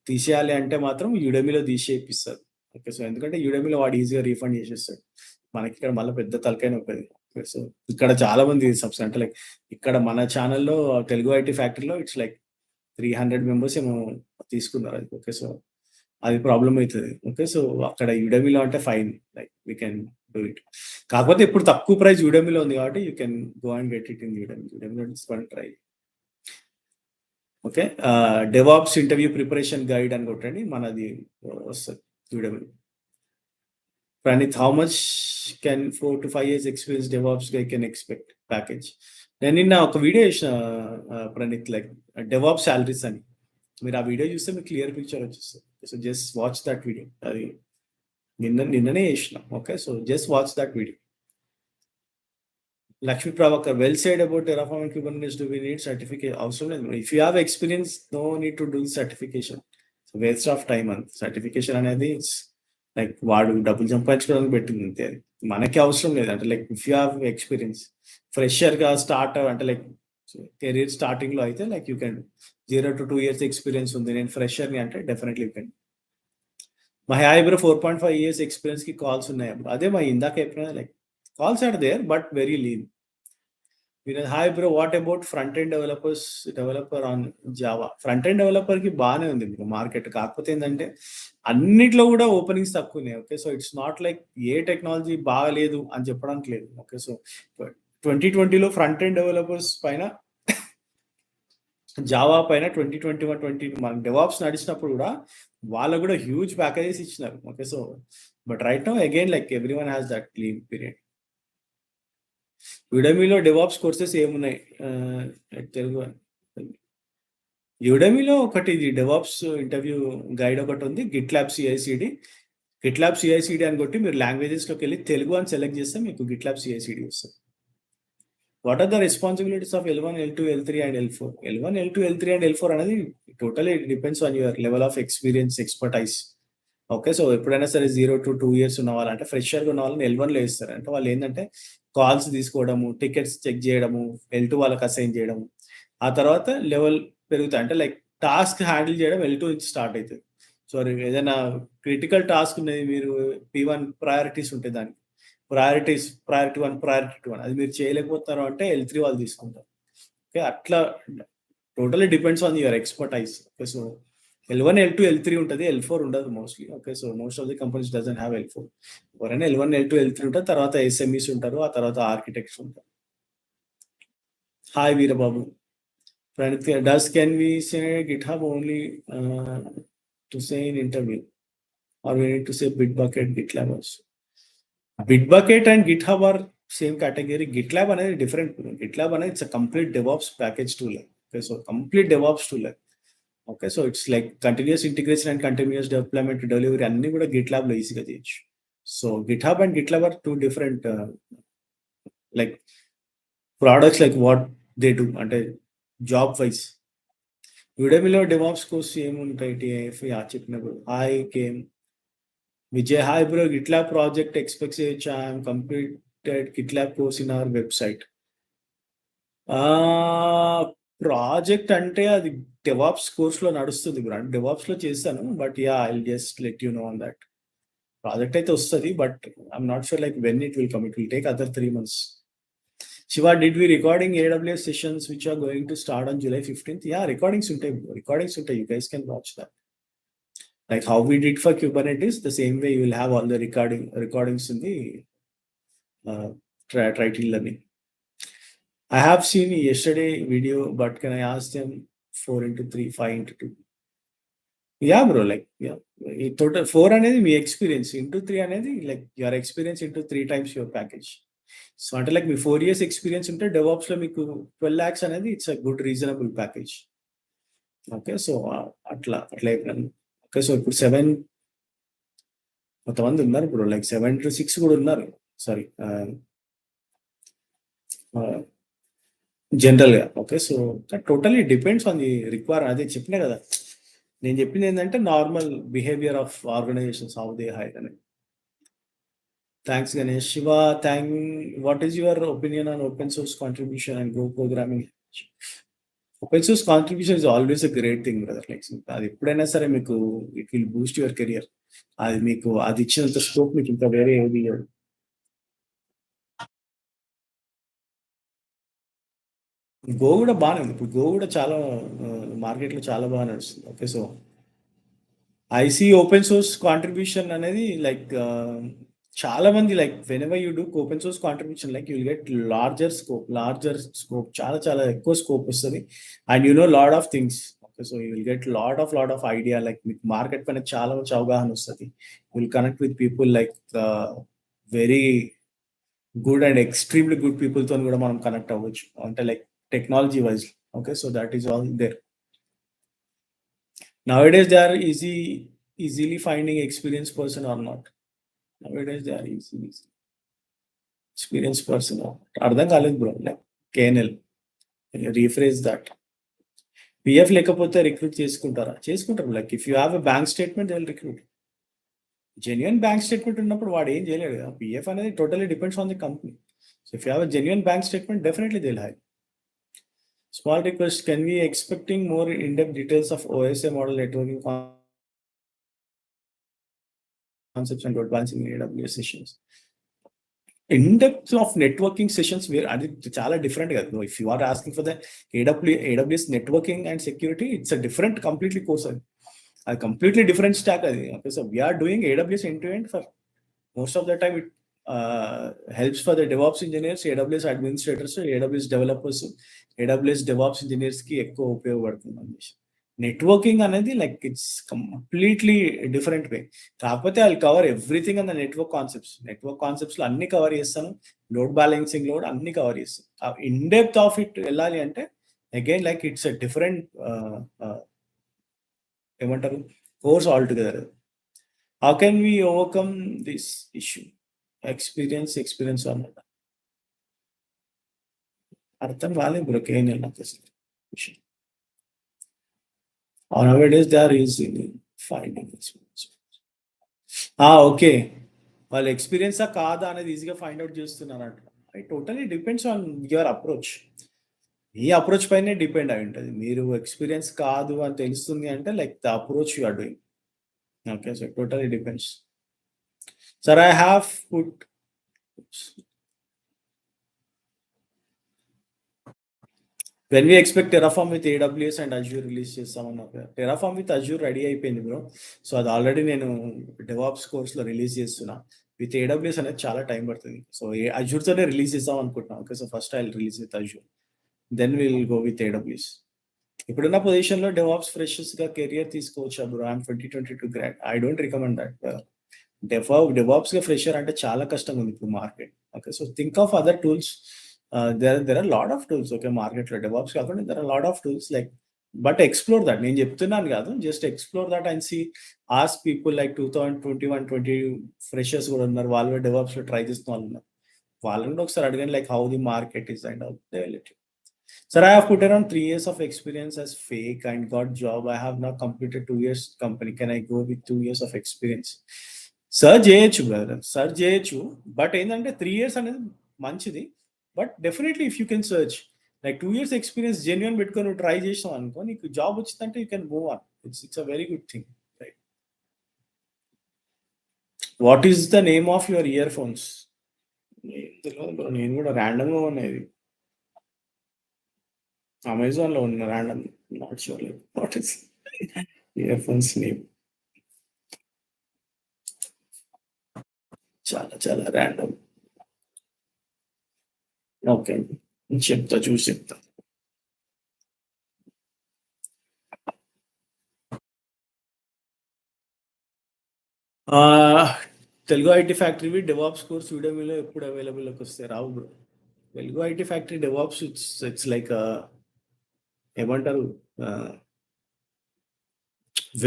తీసేయాలి అంటే మాత్రం యుడెమీలో తీసేపిస్తారు. ఓకే. సో, ఎందుకంటే యుడెమీలో వాడు ఈజీగా రీఫండ్ చేసేస్తాడు. మనకిక్కడ మళ్ళా పెద్ద తలకాయ నొప్పది. ఓకే. సో, ఇక్కడ చాలా మంది అంటే లైక్ ఇక్కడ మన ఛానెల్‌లో తెలుగు ఐటీ ఫ్యాక్టరీలో ఇట్స్ లైక్ 300 మెంబర్స్ ఏమో తీసుకున్నారు అది. ఓకే. సో, అది ప్రాబ్లమ్ అయితది. ఓకే. సో, అక్కడ యుడెమీలో అంటే fine. Like we can do it. కాకపోతే ఇప్పుడు తక్కువ ప్రైస్ యుడెమీలో ఉంది కాబట్టి you can go and get it in Udemy. యుడెమీలో it's one try. Okay. DevOps interview preparation guide అని కొట్టండి. మనది వస్తది యుడెమీలో. Praneeth, how much can 4-5 years experience DevOps guy can expect package? నేను నిన్న ఒక వీడియో చేసిన ప్రణీత్, లైక్ డెవాప్స్ సాలరీస్ అని. మీరు ఆ వీడియో చూస్తే మీకు క్లియర్ పిక్చర్ వచ్చేస్తది. So, just watch that video. అది నిన్ననే చేసిన. Okay. So, just watch that video. Lakshmi Pravakar, well said about Terraform and Kubernetes. Do we need certificate? అవసరం లేదు. If you have experience, no need to do certification. So waste of time అని. Certification అనేది like వాడు డబ్బులు సంపాదించుకోవడానికి పెట్టింది అంతే అది. మనకి అవసరం లేదు. అంటే like if you have experience, ఫ్రెషర్‌గా స్టార్ట్ అంటే లైక్ కెరీర్ స్టార్టింగ్‌లో అయితే like you can 0-2 years experience ఉంది. నేను ఫ్రెషర్‌ని అంటే డెఫినెట్‌లీ యూ కెన్. మా హాయ్ బ్రో 4.5 ఇయర్స్ ఎక్స్పీరియన్స్‌కి కాల్స్ ఉన్నాయా బ్రో? అదే మా ఇందాక చెప్పిన like calls are there but very lean. Hi bro, what about front end developer on Java? Front end డెవలపర్‌కి బానే ఉంది బ్రో మార్కెట్. కాకపోతే ఏందంటే అన్నిట్లో కూడా openings తక్కువున్నాయి. Okay. So, it's not like ఏ టెక్నాలజీ బాగాలేదు అని చెప్పడానికి లేదు. ఓకే. సో, 2020లో ఫ్రంట్ ఎండ్ డెవలపర్స్ పైన జావా పైన 2021, 20 మన డెవాప్స్ నడిచినప్పుడు కూడా వాళ్ళకు కూడా హ్యూజ్ ప్యాకేజెస్ ఇచ్చినారు. Okay. So, but right now again like everyone has that lean period. యుడెమీలో డెవాప్స్ కోర్సెస్ ఏమున్నాయి? తెలుగు యుడెమీలో ఒకటి ఇది డెవాప్స్ ఇంటర్వ్యూ గైడ్ ఒకటి ఉంది. గిట్లాబ్ సిఐసిడి. గిట్లాబ్ సిఐసిడి అని కొట్టి మీరు లాంగ్వేజెస్‌లోకి వెళ్ళి తెలుగు అని సెలెక్ట్ చేస్తే మీకు గిట్లాబ్ సిఐసిడి వస్తది. What are the responsibilities of L1, L2, L3 and L4? L1, L2, L3 and L4 అనేది totally depends on your level of experience, expertise. Okay. So, ఎప్పుడైనా సరే 0-2 ఇయర్స్ ఉన్న వాళ్ళంటే ఫ్రెషర్‌గా ఉన్న వాళ్ళని L1లో ఏస్తారు. అంటే వాళ్ళేందంటే కాల్స్ తీసుకోవడము, టికెట్స్ చెక్ చేయడము, L2 వాళ్ళకి అసైన్ చేయడము. ఆ తర్వాత లెవెల్ పెరుగుతాయి. అంటే లైక్ టాస్క్ హ్యాండిల్ చేయడం L2 నుంచి స్టార్ట్ అయితది. సో, ఏదైనా క్రిటికల్ టాస్క్ ఉన్నది మీరు P1 ప్రయారిటీస్ ఉంటాయి దానికి. ప్రయారిటీ 1, ప్రయారిటీ 2 అని. అది మీరు చేయలేకపోతున్నారు అంటే L3 వాళ్ళు తీసుకుంటారు. ఓకే. అట్లా totally depends on your expertise. Okay. So, L1, L2, L3 ఉంటది. L4 ఉండదు mostly. Okay. So, most of the companies doesn't have L4. ఎవరైనా L1, L2, L3 ఉంటారు. తర్వాత ఎస్ఎంఈస్ ఉంటారు. ఆ తర్వాత ఆర్కిటెక్ట్స్ ఉంటారు. Hi Veerababu. Praneeth, can we say GitHub only to say in interview or we need to say Bitbucket, GitLab also? Bitbucket and GitHub are same category. GitLab అనేది different. GitLab అనేది it's a complete DevOps package tool. Okay. So, complete DevOps tool. Okay. So, it's like continuous integration and continuous development, delivery అన్నీ కూడా గిట్‌లాబ్‌లో ఈజీగా చేయొచ్చు. So, GitHub and GitLab are 2 different like products like what they do అంటే job wise. యుడెమీలో DevOps course ఏముంటాయి? TIF చెప్పినప్పుడు. Hi KM. Vijay, hi bro, GitLab project expect చేయొచ్చా? I am completed GitLab course in our website. Project అంటే అది DevOps కోర్స్‌లో నడుస్తుంది bro. డెవాప్స్‌లో చేశాను. But yeah! I will just let you know on that. Project అయితే వస్తది. But I'm not sure like when it will come. It will take other 3 months. Shiva, did we recording AWS sessions which are going to start on July 15th? Yeah! Recordings ఉంటాయి బ్రో. Recordings ఉంటాయి. You guys can watch that. Like how we did for Kubernetes, the same way you will have all the recordings in the Triton learning. I have seen yesterday video, but can I ask them 4x3, 5x2? Yeah, bro. Like, yeah. Total 4 అనేది మీ experience, into 3 అనేది like your experience into 3 times your package. So, అంటే like మీ 4 years experience ఉంటే డెవాప్స్‌లో మీకు 12 lakhs అనేది it's a good reasonable package. Okay. So, అట్లా అయిపోయింది. Okay. So, ఇప్పుడు 7 కొంతమంది ఉన్నారు బ్రో. లైక్ 7-6 కూడా ఉన్నారు. సారీ. జనరల్‌గా. Okay. So, totally depends on the అదే చెప్పినా కదా! నేను చెప్పింది ఏందంటే normal behaviour of organisations how they hire అని. Thanks Ganesh. Shiva, what is your opinion on open source contribution and go programming? Open source contribution is always a great thing brother. Like అది ఎప్పుడైనా సరే మీకు it will boost your career. అది మీకు అది ఇచ్చినంత scope మీకు ఇంకా వేరే ఏది ఇయ్యదు. గో కూడా బానే ఉంది. ఇప్పుడు గో కూడా చాలా మార్కెట్‌లో చాలా బాగా నడుస్తుంది. Okay. So I see open source contribution అనేది లైక్ చాలా మంది like whenever you do open source contribution like you will get larger scope చాలా చాలా ఎక్కువ స్కోప్ వస్తది. And you know lot of things. Okay. So you will get lot of idea like మీకు market పైన చాలా మంచి అవగాహన వస్తది. You will connect with people like very good and extremely good పీపుల్‌తోని కూడా మనం కనెక్ట్ అవ్వచ్చు. అంటే like technology wise. Okay. So that is all there. Nowadays, they are easily finding experienced person or not. Nowadays, they are easily experienced person or not. అర్థం కాలేదు bro. Like KNL rephrase that. PF లేకపోతే recruit చేసుకుంటారా? చేసుకుంటారు. Like if you have a bank statement they will recruit. Genuine bank statement ఉన్నప్పుడు వాడు ఏం చేయలేడు కదా. పిఎఫ్ అనేది totally depends on the company. So if you have a genuine bank statement definitely they will hire. Small request, can we expecting more in-depth details of OSA model networking concepts and load balancing in AWS sessions? In-depth of networking sessions where అది చాలా different కదా. If you are asking for the AWS networking and security it's a different completely course అది. అది completely different stack అది. Okay. So we're doing AWS end to end for most of the time. It helps for the DevOps engineers, AWS administrators, AWS developers, AWS DevOps engineers కి ఎక్కువ ఉపయోగపడుతుంది అనేసి. Networking అనేది like it's completely different way. కాకపోతే I cover everything on the network concepts లో అన్ని cover చేస్తాను. Load balancing load అన్ని కవర్ చేస్తాను. ఇన్ డెప్త్ ఆఫ్ ఇట్ వెళ్ళాలి అంటే again like it's a different ఏమంటారు course all together. How can we overcome this issue? Experience అన్నమాట. అర్థం కాలేదు బ్రో. కేఎన్ఎల్ నాకు అసలు విషయం. Nowadays they are easily finding experience. Okay. వాళ్ళ ఎక్స్పీరియన్సా కాదా అనేది ఈజీగా ఫైండ్ అవుట్ చేస్తున్నారంట. It totally depends on your approach. మీ అప్రోచ్ పైనే డిపెండ్ అయి ఉంటుంది. మీరు ఎక్స్పీరియన్స్ కాదు అని తెలుస్తుంది అంటే like the approach you are doing. Okay. So totally depends. Sir I have put when we expect Terraform with AWS and Azure release చేస్తామన్నారు. టెరాఫార్మ్ విత్ అజ్యూర్ రెడీ అయిపోయింది బ్రో. సో అది ఆల్రెడీ నేను DevOps కోర్స్లో release చేస్తున్నా. With AWS అనేది చాలా time పడుతుంది. So అజ్యూర్తోనే release చేద్దాం అనుకుంటున్నాం. Okay. So first I release with Azure, then will go with AWS. ఇప్పుడున్న పొజిషన్లో డెవాప్స్ ఫ్రెషర్స్గా కెరియర్ తీసుకోవచ్చా bro? I'm 2022 grad. I don't recommend that. డెవాప్స్గా ఫ్రెషర్ అంటే చాలా కష్టంగా ఉంది ఇప్పుడు market. Okay. So think of other tools. There are a lot of tools. Okay. మార్కెట్లో డెవాప్స్ కాకుండా there are a lot of tools like but explore that. నేను చెప్తున్నాను కాదు. Just explore that and see ask people like 2021, 20 freshers కూడా ఉన్నారు. వాళ్ళు డెవాప్స్‌లో try చేస్తున్న వాళ్ళు ఉన్నారు. వాళ్ళని కూడా ఒకసారి అడగండి like how the market is and all. They will let you. Sir, I have put around 3 years of experience as fake and got job. I have now completed 2 years company. Can I go with 2 years of experience? Search చేయొచ్చు brother. Search చేయొచ్చు. But ఏంటంటే 3 years అనేది మంచిది. But definitely if you can search like 2 years experience genuine పెట్టుకొని నువ్వు try చేసావు అనుకో, నీకు జాబ్ వచ్చిందంటే you can move on. It's a very good thing. Right. What is the name of your ear phones? నేను కూడా ర్యాండమ్ గా ఉన్నది. అమెజాన్ లో ఉన్న random. Not sure what is ear phones name. చాలా చాలా ర్యాండమ్. ఓకే. చెప్తా, చూసి చెప్తా. Telugu IT factory DevOps course యూడెమీలో ఎప్పుడు అవైలబుల్లోకి వస్తాయి? రావు bro. Telugu IT factory DevOps it's like ఏమంటారు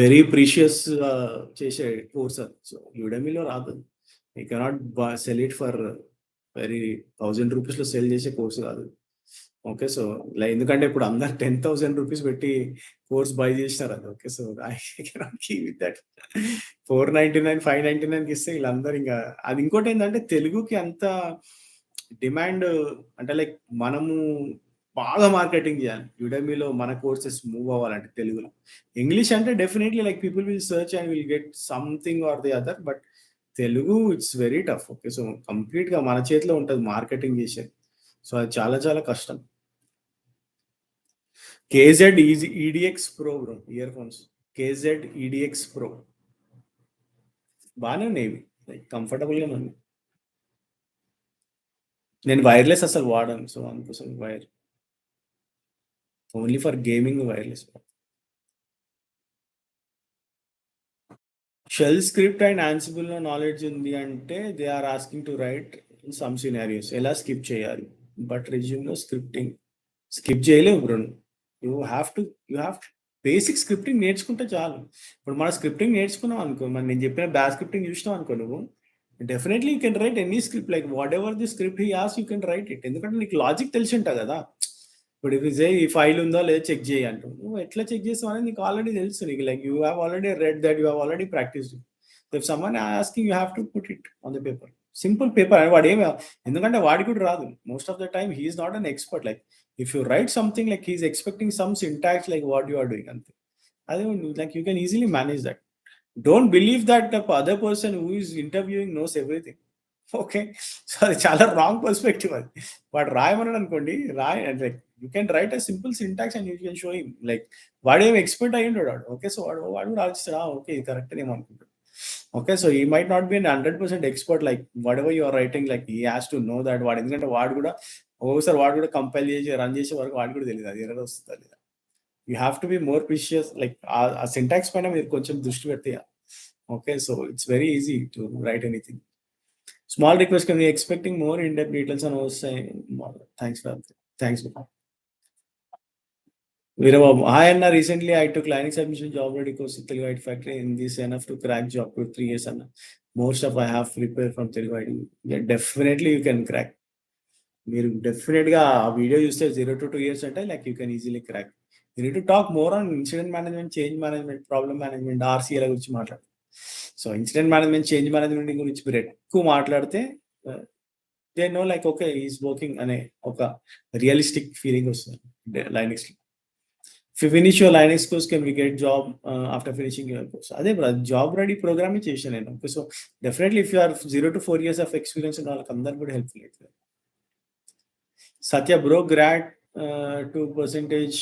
వెరీ ప్రీషియస్ చేసే కోర్స్ అది. సో యూడెమీలో రాదు. You cannot sell it for very 1000 రూపీస్లో సెల్ చేసే కోర్స్ కాదు. ఓకే. సో ఎందుకంటే ఇప్పుడు అందరు 10,000 రూపీస్ పెట్టి కోర్స్ బై చేసినారు అది. Okay. So I cannot keep with that. 499, 599కి ఇస్తే వీళ్ళందరూ ఇంకా అది. ఇంకోటి ఏంటంటే తెలుగుకి అంత డిమాండ్ అంటే లైక్ మనము బాగా మార్కెటింగ్ చేయాలి. యుడెమీలో మన కోర్సెస్ మూవ్ అవ్వాలంటే తెలుగులో. ఇంగ్లీష్ అంటే definitely like people will search and will get something or the other. But Telugu it's very tough. Okay. So, కంప్లీట్‌గా మన చేతిలో ఉంటది మార్కెటింగ్ చేసేది. సో, అది చాలా చాలా కష్టం. KZ EDX Pro bro earphones. KZ EDX Pro. బానే ఉన్నాయి ఇవి. లైక్ కంఫర్టబుల్‌గానే ఉన్నాయి. నేను వైర్‌లెస్ అసలు వాడను. సో, అందుకోసం only for gaming wireless. Shell script and యాన్సిబుల్‌లో నాలెడ్జ్ ఉంది అంటే they are asking to write in some scenarios. ఎలా స్కిప్ చేయాలి? బట్ రెజ్యూమ్‌లో స్క్రిప్టింగ్ స్కిప్ చేయలేవు bro. You have to you have basic scripting నేర్చుకుంటే చాలు. ఇప్పుడు మన స్క్రిప్టింగ్ నేర్చుకున్నాం అనుకో, మరి నేను చెప్పిన బ్యాచ్ స్క్రిప్టింగ్ చూసినావు అనుకో నువ్వు, definitely you can right any script. Like what ever the script he asks you can right it. ఎందుకంటే నీకు లాజిక్ తెలిసి ఉంటది కదా! ఇప్పుడు ఇఫ్ యూ సే ఈ ఫైల్ ఉందో లేదో చెక్ చేయి అంటావు. నువ్వు ఎట్లా చెక్ చేస్తావు అనేది నీకు ఆల్రెడీ తెలుసు. నీకు like you have already read that, you have already practised. If someone asking you have to put it on the paper. Simple paper. వాడేమి, ఎందుకంటే వాడికి కూడా రాదు. Most of the time he is not an expert. Like if you write something like he is expecting some syntax like what you are doing అంతే. అదే like you can easily manage that. Don't believe that the other person who is interviewing knows everything. Okay. So, అది చాలా wrong perspective అది. వాడు రాయమన్నాడు అనుకోండి, like you can write a simple syntax and you can show him. Like వాడేమి expert అయ్యుండడు వాడు. Okay. So, వాడు కూడా ఆలోచిస్తాడు. ఓకే. ఇది కరెక్టేనేమో అనుకుంటాడు. Okay. So, he might not be an 100% expert like whatever you are writing, like he has to know that. వాడు ఎందుకంటే వాడు కూడా ఒక్కొక్కసారి వాడు కూడా కంపైల్ చేసి రన్ చేసే వరకు వాడికి కూడా తెలీదు అది ఎర్రర్ వస్తుందా లేదా. You have to be more precious. Like ఆ సింటాక్స్ పైన మీరు కొంచెం దృష్టి పెడితే okay. So, it's very easy to right anything. Small request, can we expecting more in-depth details on our side? Thanks, Ram. Thanks. Veerababu, hi Anna. Recently, I took Linux admission job ready course in Telugu IT factory. In this enough to crack job for 3 years. Anna, more stuff I have prepared from Telugu IT. Yeah, definitely you can crack. మీరు డెఫినెట్‌గా ఆ video చూస్తే 0-2 years అంటే like you can easily crack. You need to talk more on incident management, change management, problem management, RCA గురించి మాట్లాడు. So, incident management, change management గురించి మీరు ఎక్కువ మాట్లాడితే they know like okay he is working అనే ఒక realistic feeling వస్తుంది లైనక్స్‌లో. If you finish your Linux course can we get job after finishing your course. అదే బ్రో జాబ్ రెడీ ప్రోగ్రామే చేశాను నేను. Okay. So, definitely if you are 0-4 years of experience ఉన్న వాళ్ళకందరికి కూడా హెల్ప్‌ఫుల్ అయితది. సత్య బ్రో గ్రాడ్ 2%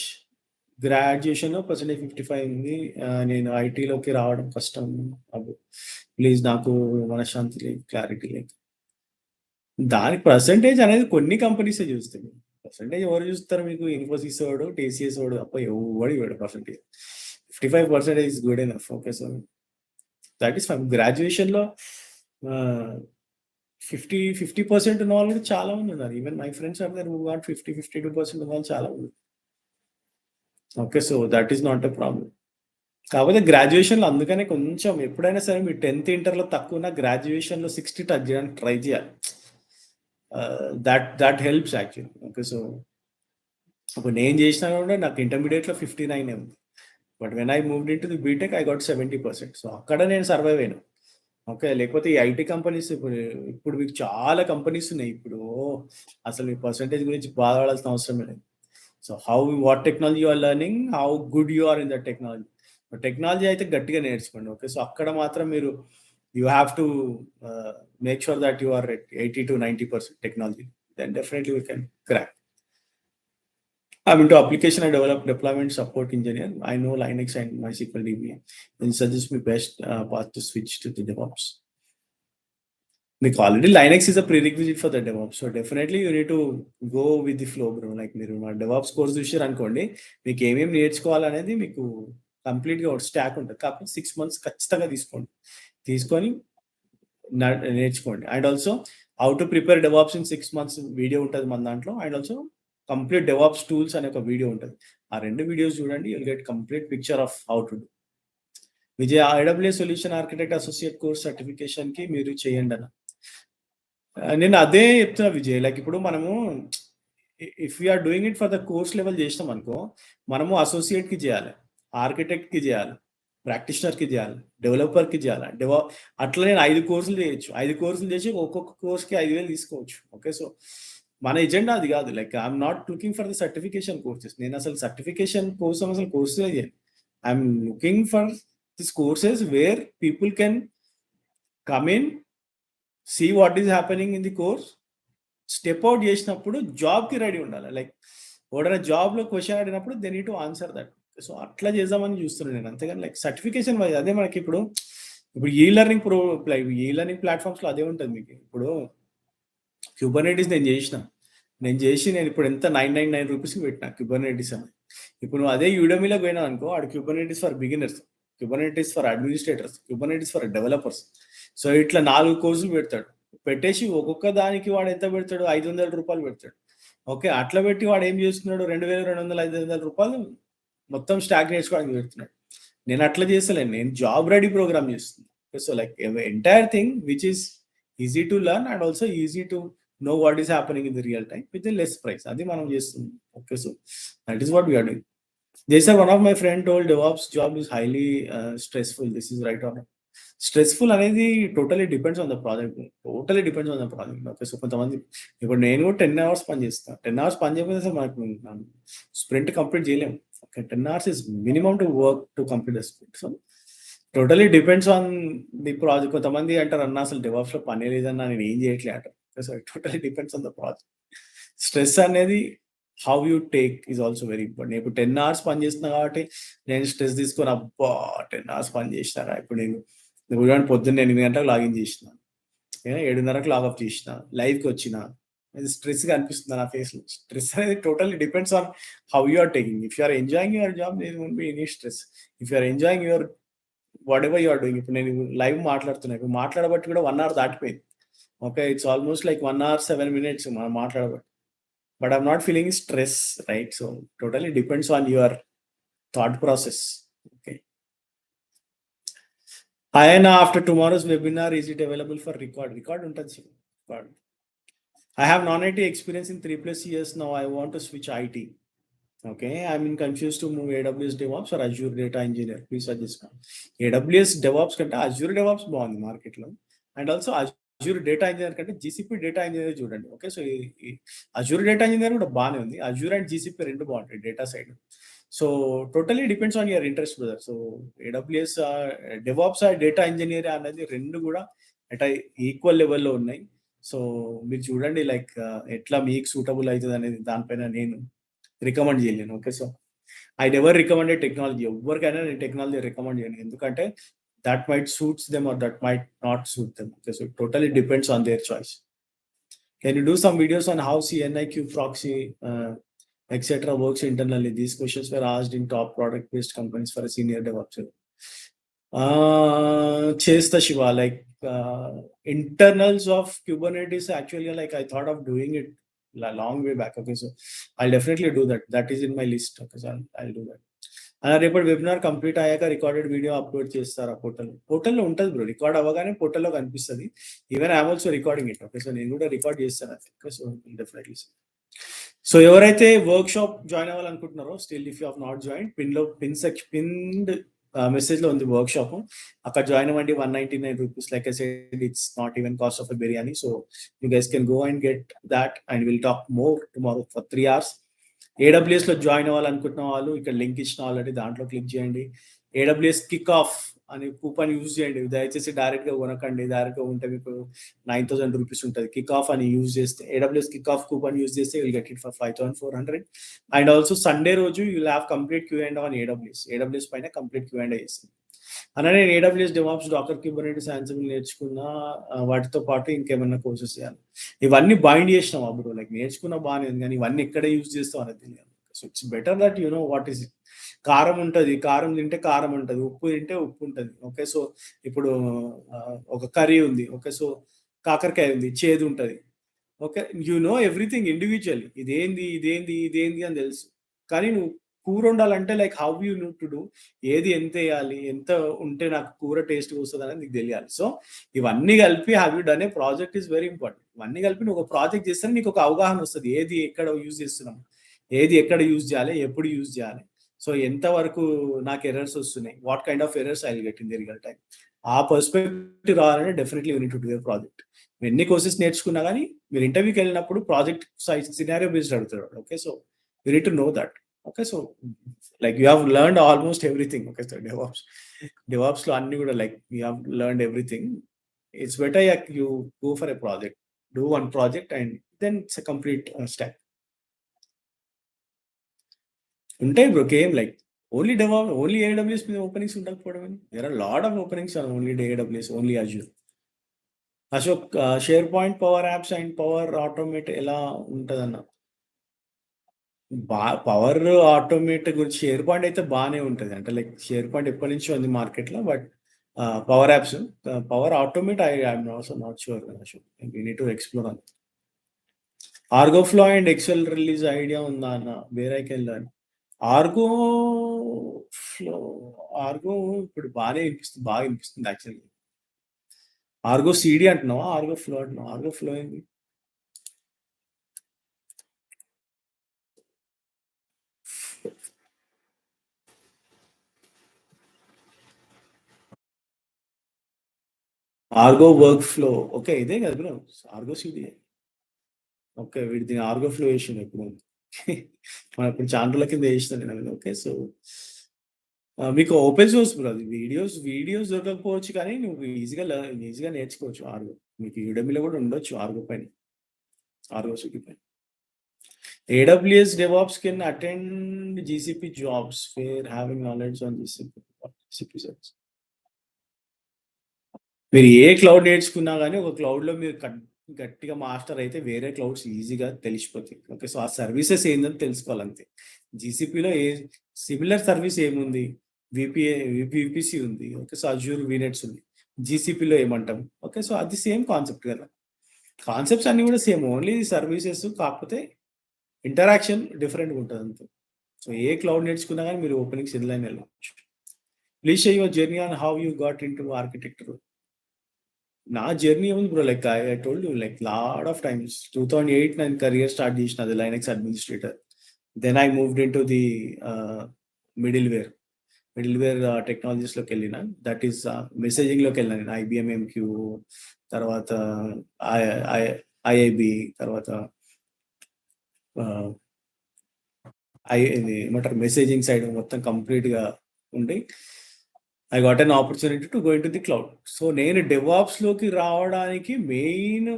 గ్రాడ్యుయేషన్‌లో పర్సెంటేజ్ 55 ఉంది. నేను ఐటీలోకి రావడం కష్టం అబ్బో! ప్లీజ్ నాకు మనశ్శాంతి లేదు, క్లారిటీ లేదు. దానికి పర్సెంటేజ్ అనేది కొన్ని కంపెనీసే చూస్తాయి. పర్సెంటేజ్ ఎవరు చూస్తారు మీకు? ఇన్ఫోసిస్ వాడు, టీసీఎస్ వాడు తప్ప ఎవడు ఇవ్వడు percentage. 55% is good enough. Okay. So, that is fine. గ్రాడ్యుయేషన్‌లో ఆహ్, 50% ఉన్న వాళ్ళు కూడా చాలా మంది ఉన్నారు. Even my friends are there who got 52% ఉన్న వాళ్ళు చాలా మంది. Okay. So, that is not a problem. కాకపోతే గ్రాడ్యుయేషన్‌లో అందుకనే కొంచెం ఎప్పుడైనా సరే మీరు 10థ్, ఇంటర్‌లో తక్కువున్న గ్రాడ్యుయేషన్‌లో 60 టచ్ చేయడానికి ట్రై చేయాలి. That helps actually. Okay. So, ఇప్పుడు నేను చేసినా కూడా నాకు ఇంటర్మీడియేట్‌లో 59 ఉంది. But when I moved into the BTech I got 70%. సో, అక్కడ నేను సర్వైవ్ అయ్యాను. ఓకే. లేకపోతే ఈ ఐటీ కంపెనీస్ ఇప్పుడు మీకు చాలా కంపెనీస్ ఉన్నాయి. ఇప్పుడు అసలు మీ పర్సెంటేజ్ గురించి బాధపడాల్సిన అవసరమే లేదు. So, what technology you are learning, how good you are in that technology. Technology అయితే గట్టిగా నేర్చుకోండి. ఓకే. సో, అక్కడ మాత్రం మీరు you have to make sure that you are at 80-90% technology. Then definitely you can crack. I'm into application and deployment support engineer. I know Linux and MySQL DB. And suggest me best path to switch to the DevOps. మీకు already Linux is a prerequisite for the DevOps. So, definitely you need to go with the flow bro. Like మీరు మా DevOps course చూసారనుకోండి, మీకు ఏమేమి నేర్చుకోవాలనేది మీకు కంప్లీట్‌గా ఒక stock ఉంటది. కాకపోతే 6 మంత్స్ ఖచ్చితంగా తీసుకోండి. తీసుకొని నేర్చుకోండి. And also how to prepare DevOps in 6 months video ఉంటది మన దాంట్లో. And also complete DevOps tools అనే ఒక వీడియో ఉంటది. ఆ 2 వీడియోస్ చూడండి. You will get complete picture of how to do. Vijay AWS solution architect associate course సర్టిఫికేషన్‌కి మీరు చేయండన్న. నేను అదే చెప్తున్నా విజయ్. లైక్ ఇప్పుడు మనము if we are doing it for the course level చేసినాం అనుకో, మనము అసోసియేట్‌కి చేయాలి, ఆర్కిటెక్ట్‌కి చేయాలి, ప్రాక్టీషనర్‌కి చేయాలి, డెవలపర్‌కి చేయాలి. అట్లా నేను 5 కోర్సులు చేయొచ్చు. 5 కోర్సులు చేసి ఒక్కొక్క కోర్స్‌కి 5,000 తీసుకోవచ్చు. ఓకే. సో, మన ఎజెండా అది కాదు. Like I'm not looking for the certification courses. నేను అసలు సర్టిఫికేషన్ కోసం అసలు కోర్సే చేయను. I'm looking for this courses where people can come in, see what is happening in the course, step out చేసినప్పుడు జాబ్కి రెడీ ఉండాలి. లైక్ ఎవడైనా జాబ్లో క్వశ్చన్ అడిగినప్పుడు they need to answer that. So అట్లా చేద్దామని చూస్తున్నాను నేను. అంతేగాని లైక్ సర్టిఫికేషన్ వైజ్ అదే మనకి ఇప్పుడు ఈ లెర్నింగ్ ఈ లెర్నింగ్ ప్లాట్ఫామ్స్లో అదే ఉంటుంది మీకు. ఇప్పుడు క్యూబర్నెటిస్ నేను ఇప్పుడు ఎంత 999 రూపీస్కి పెట్టిన క్యూబర్నెటిస్ అని. ఇప్పుడు నువ్వు అదే యూడమీలో పోయినా అనుకో, ఆడు Kubernetes for beginners, Kubernetes for administrators, Kubernetes for developers. So ఇట్లా 4 కోర్సులు పెడతాడు. పెట్టేసి ఒక్కొక్క దానికి వాడు ఎంత పెడతాడు, 500 రూపాయలు పెడతాడు. ఓకే, అట్లా పెట్టి వాడు ఏం చేస్తున్నాడు, 2200, 500 రూపాయలు మొత్తం స్టాక్ నేర్చుకోవడానికి పెడుతున్నాడు. నేను అట్లా చేస్తలేను, నేను జాబ్ రెడీ ప్రోగ్రామ్ చేస్తున్నాను. So like entire thing which is easy to learn and also easy to know what is happening in the real time with a less price. అది మనం చేస్తుంది. Okay, so that is what we are doing. They said one of my friend told DevOps job is highly stressful. This is right or not? Stressful అనేది totally depends on the project. Okay, so కొంతమంది ఇప్పుడు నేను 10 hours పని చేస్తాను. 10 hours పని చేయకపోతే అసలు మనకు స్ప్రింట్ కంప్లీట్ చేయలేము. Okay, 10 hours is minimum to work to complete the sprint. So totally depends on the project. కొంతమంది అంటారు, అన్న అసలు DevOps లో పని లేదన్నా, నేను ఏం చేయట్లే అంటారు. So it totally depends on the project. Stress అనేది how you take is also very important. ఇప్పుడు 10 అవర్స్ పని చేస్తున్నా కాబట్టి నేను స్ట్రెస్ తీసుకొని అబ్బా 10 అవర్స్ పని చేసినారా, ఇప్పుడు నేను పొద్దున్న 8 గంటలకు లాగిన్ చేసిన, 7:30కి లాగప్ చేసిన, లైవ్కి వచ్చిన, ఇది స్ట్రెస్గా అనిపిస్తుంది నా ఫేస్లో. స్ట్రెస్ అనేది totally depends on how you are taking. If you are enjoying your job, there won't be any stress. If you are enjoying your whatever you are doing. ఇప్పుడు నేను లైవ్ మాట్లాడుతున్నాను, ఇప్పుడు మాట్లాడబట్టి కూడా 1 అవర్ దాటిపోయింది. Okay, it's almost like 1 hour 7 minutes మనం మాట్లాడబట్టి, but I'm not feeling stress, right? So totally depends on your thought process. Okay, అయినా after tomorrow's webinar is it available for record ఉంటుంది sir. Record I have non-IT experience in 3+ years now. I want to switch IT. Okay, I'm confused to move AWS DevOps or Azure Data Engineer. Please suggest. AWS DevOps కంటే Azure DevOps బాగుంది మార్కెట్లో. And also Azure Data Engineer కంటే GCP Data Engineer చూడండి. Okay, so ఈ Azure Data Engineer కూడా బాగానే ఉంది. Azure and GCP రెండు బాగుంటాయి data side. So totally depends on your interest brother. So AWS DevOps data engineer అనేది రెండు కూడా అట్ ఈక్వల్ లెవెల్లో ఉన్నాయి. సో మీరు చూడండి లైక్ ఎట్లా మీకు సూటబుల్ అవుతుంది అనేది దానిపైన నేను రికమెండ్ చేయలేను. Okay, so I never recommended technology. ఎవరికైనా నేను టెక్నాలజీ రికమెండ్ చేయను, ఎందుకంటే that might suits them or that might not suit them. Okay, so it totally depends on their choice. Can you do some videos on how CNIQ proxy etc works internally? These questions were asked in top product based companies for a senior DevOps. Chesta Shiva, like internals of Kubernetes, actually like I thought of doing it a long way back. Okay, so I'll definitely do that. That is in my list. Okay, so I'll do that. రేపు webinar complete అయ్యాక recorded video upload చేస్తారా పోర్టల్లో ఉంటుంది bro. Record అవ్వగానే పోర్టల్లో కనిపిస్తుంది. Even I'm also recording it. Okay, so నేను కూడా రికార్డ్ చేస్తాను. Okay, so definitely. సో ఎవరైతే వర్క్ షాప్ జాయిన్ అవ్వాలనుకుంటున్నారో, still if you have not join, pinned message లో ఉంది వర్క్ షాప్. అక్కడ జాయిన్ అవ్వండి. 199 rupees. Like I said, it's not even cost of a biryani. So you guys can go and get that and will talk more tomorrow for 3 hours. AWS లో join అవ్వాలనుకుంటున్న వాళ్ళు ఇక్కడ link ఇచ్చిన already, దాంట్లో click చేయండి. AWS kick off అని coupon use చేయండి. దయచేసి direct గా కొనకండి. డైరెక్ట్ గా ఉంటే మీకు 9000 రూపీస్ ఉంటుంది. కిక్ ఆఫ్ అని యూజ్ చేస్తే, AWS kick off coupon use చేస్తే will get it for 5400. And also Sunday రోజు you will have complete Q&A on AWS పైన కంప్లీట్ Q&A చేస్తాను. అలానే నేను AWS DevOps, Docker, Kubernetes, Ansible నేర్చుకున్న వాటితో పాటు ఇంకేమన్నా కోర్సెస్ చేయాలి. ఇవన్నీ బైండ్ చేసినాం అప్పుడు. లైక్ నేర్చుకున్న బాగానే ఉంది, కానీ ఇవన్నీ ఎక్కడ యూజ్ చేస్తాం అనేది తెలియదు. So it's better that you know what is it. కారం ఉంటుంది, కారం తింటే కారం ఉంటుంది, ఉప్పు తింటే ఉప్పు ఉంటుంది. ఓకే, సో ఇప్పుడు ఒక కర్రీ ఉంది. ఓకే, సో కాకరకాయ ఉంది, చేదు ఉంటుంది. Okay, you know everything individually. ఇదేంది అని తెలుసు. కానీ నువ్వు కూర ఉండాలంటే like how you need to do, ఏది ఎంత వేయాలి, ఎంత ఉంటే నాకు కూర టేస్ట్ వస్తుంది అనేది నీకు తెలియాలి. సో ఇవన్నీ కలిపి have you done a project is very important. ఇవన్నీ కలిపి నువ్వు ఒక ప్రాజెక్ట్ చేస్తే నీకు ఒక అవగాహన వస్తుంది, ఏది ఎక్కడ యూజ్ చేస్తున్నాం, ఏది ఎక్కడ యూజ్ చేయాలి, ఎప్పుడు యూజ్ చేయాలి. సో ఎంతవరకు నాకు ఎర్రర్స్ వస్తున్నాయి? What kind of errors I will get in the real time. ఆ పర్స్పెక్టివ్ రావాలంటే definitely you need to do a project. ఎన్ని కోర్సెస్ నేర్చుకున్నా గాని మీరు ఇంటర్వ్యూకెళ్ళినప్పుడు ప్రాజెక్ట్ సినారియో బేస్డ్ అడుగుతాడు. Okay. So you need to know that. Okay. So like you have learned almost everything. Okay. So డెవాప్స్‌లో అన్నీ గూడా like you have learned everything. It's better you go for a project. Do one project and then it's a complete step. ఉంటాయి bro. Came like only AWS మీద openings ఉండకపోవడం. There are lot of openings on only AWS, only Azure. Ashok, SharePoint, Power Apps and Power Automate ఎలా ఉంటదన్న? Power Automate గురించి SharePoint అయితే బానే ఉంటది. అంటే లైక్ షేర్ పాయింట్ ఎప్పటినుంచో ఉంది మార్కెట్‌లో. But Power Apps, Power Automate I'm also not sure Ashok. We need to explore on. Argo flow and Excel release idea ఉందా అన్న? Where I can learn. Argo flow, Argo ఇప్పుడు బాగా వినిపిస్తుంది యాక్చువల్లీ. ఆర్గో సీడీ అంటున్నావా? Argo flow అంటున్నావా? Argo flow ఏంది? Argo work flow. Okay. ఇదే కదా బ్రో. Argo CD. ఓకే. వీడు దీన్ని ఆర్గో ఫ్లో చేసిండు ఎప్పుడో. మనం ఇప్పుడు చాలా రోజుల కింద చేసిన నేను అది. ఓకే. సో మీకు ఓపెన్ సోర్స్ బ్రో అది. వీడియోస్ దొరకకపోవచ్చు కానీ నువ్వు ఈజీగా నేర్చుకోవచ్చు ఆర్గో. మీకు యుడెమీలో కూడా ఉండొచ్చు ఆర్గో పైన. ఆర్గో సీడీ పైన. AWS DevOps can attend GCP jobs where having knowledge on GCP service. మీరు ఏ క్లౌడ్ నేర్చుకున్నా గాని ఒక క్లౌడ్‌లో మీరు గట్టిగా మాస్టర్ అయితే వేరే క్లౌడ్స్ ఈజీగా తెలిసిపోతాయి. ఓకే. సో, ఆ సర్వీసెస్ ఏందని తెలుసుకోవాలంతే. జీసీపీలో సిమిలర్ సర్వీస్ ఏముంది? వీపీసీ ఉంది. ఓకే. సో, అజ్యూర్ వీనెట్స్ ఉంది. జీసీపీలో ఏమంటాం? ఓకే. సో, అది సేమ్ కాన్సెప్ట్ కదా! కాన్సెప్ట్స్ అన్నీ కూడా సేమ్. ఓన్లీ సర్వీసెస్ కాకపోతే ఇంటరాక్షన్ డిఫరెంట్‌గా ఉంటదంతే. సో, ఏ క్లౌడ్ నేర్చుకున్నా గాని మీరు ఓపెనింగ్స్ ఎట్లైనా వెళ్ళొచ్చు. Please share your journey on how you got into architecture. నా జర్నీ ఏముంది bro, like I told you like lot of times. 2008 నేను కెరియర్ స్టార్ట్ చేసిన అది Linux administrator. Then I moved into the middleware. Middleware టెక్నాలజీస్‌లోకి వెళ్ళిన. That is మెసేజింగ్‌లోకి వెళ్ళాను నేను. ఐబీఎం ఎంక్యూ, తర్వాత ఐ ఐ ఐఐబీ, తర్వాత ఆహ్, ఇది ఏమంటారు మెసేజింగ్ సైడ్ మొత్తం కంప్లీట్‌గా ఉండి I got an opportunity to go into the cloud. So, నేను డెవాప్స్‌లోకి రావడానికి మెయిన్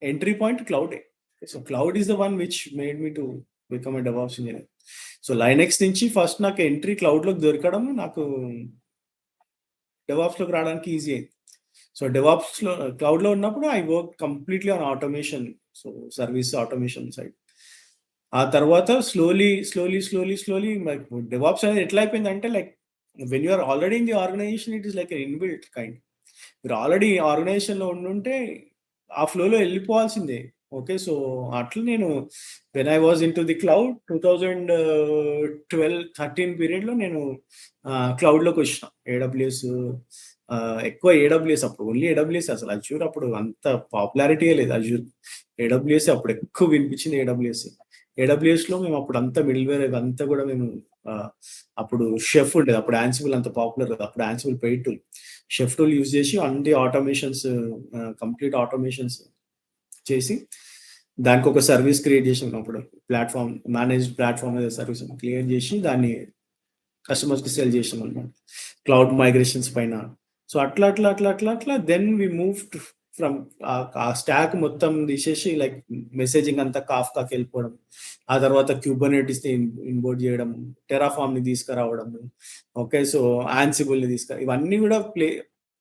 ఎంట్రీ పాయింట్ క్లౌడే. So, cloud is the one which made me to become a DevOps engineer. So, Linux నుంచి ఫస్ట్ నాకు entry క్లౌడ్‌లోకి దొరకడం నాకు డెవాప్స్‌లోకి రావడానికి ఈజీ అయింది. సో, డెవాప్స్‌లో క్లౌడ్‌లో ఉన్నప్పుడు I work completely on automation. So, service automation side. ఆ తర్వాత స్లోలీ లైక్ డెవాప్స్ అనేది ఎట్లా అయిపోయిందంటే like when you are already in the organization it is like an inbuilt kind. మీరు ఆల్రెడీ ఆర్గనైజేషన్‌లో ఉండుంటే ఆ ఫ్లోలో వెళ్ళిపోవాల్సిందే. ఓకే. సో, అట్లా నేను when I was into the cloud 2012, 13 పీరియడ్‌లో నేను క్లౌడ్‌లోకొచ్చిన. ఏడబ్ల్యూఎస్, ఎక్కువ ఏడబ్ల్యూఎస్ అప్పుడు ఓన్లీ ఏడబ్ల్యూఎస్ అసలు. అజ్యూర్ అప్పుడు అంత పాపులారిటీయే లేదు అజ్యూర్. ఏడబ్ల్యూఎస్ అప్పుడు ఎక్కువ వినిపించింది ఏడబ్ల్యూఎస్. ఏడబ్ల్యూఎస్‌లో మేము అప్పుడు అంతా మిడిల్‌వేర్ ఇవంతా కూడా మేము ఆహ్, అప్పుడు షెఫ్ ఉండేది. అప్పుడు యాన్సిబుల్ అంత పాపులర్ కాదు. అప్పుడు Ansible paid tool. Chef tool use చేసి అన్ని ఆటోమేషన్స్, కంప్లీట్ ఆటోమేషన్స్ చేసి దానికొక సర్వీస్ క్రియేట్ చేసాం అప్పుడు. Managed platform as a service create చేసి దాన్ని కస్టమర్స్‌కి సేల్ చేసామనమాట. క్లౌడ్ మైగ్రేషన్స్ పైన. సో, అట్లా దెన్ వి మూవ్డ్ ఫ్రమ్ ఆ స్టాక్ మొత్తం తీసేసి లైక్ మెసేజింగ్ అంతా కాఫ్కాకెళ్ళిపోవడం. ఆ తర్వాత క్యూబర్నెటిస్‌ని ఇంపోర్ట్ చేయడం, టెరాఫార్మ్‌ని తీసుకురావడము. ఓకే. సో, యాన్సిబుల్‌ని ఇవన్నీ కూడా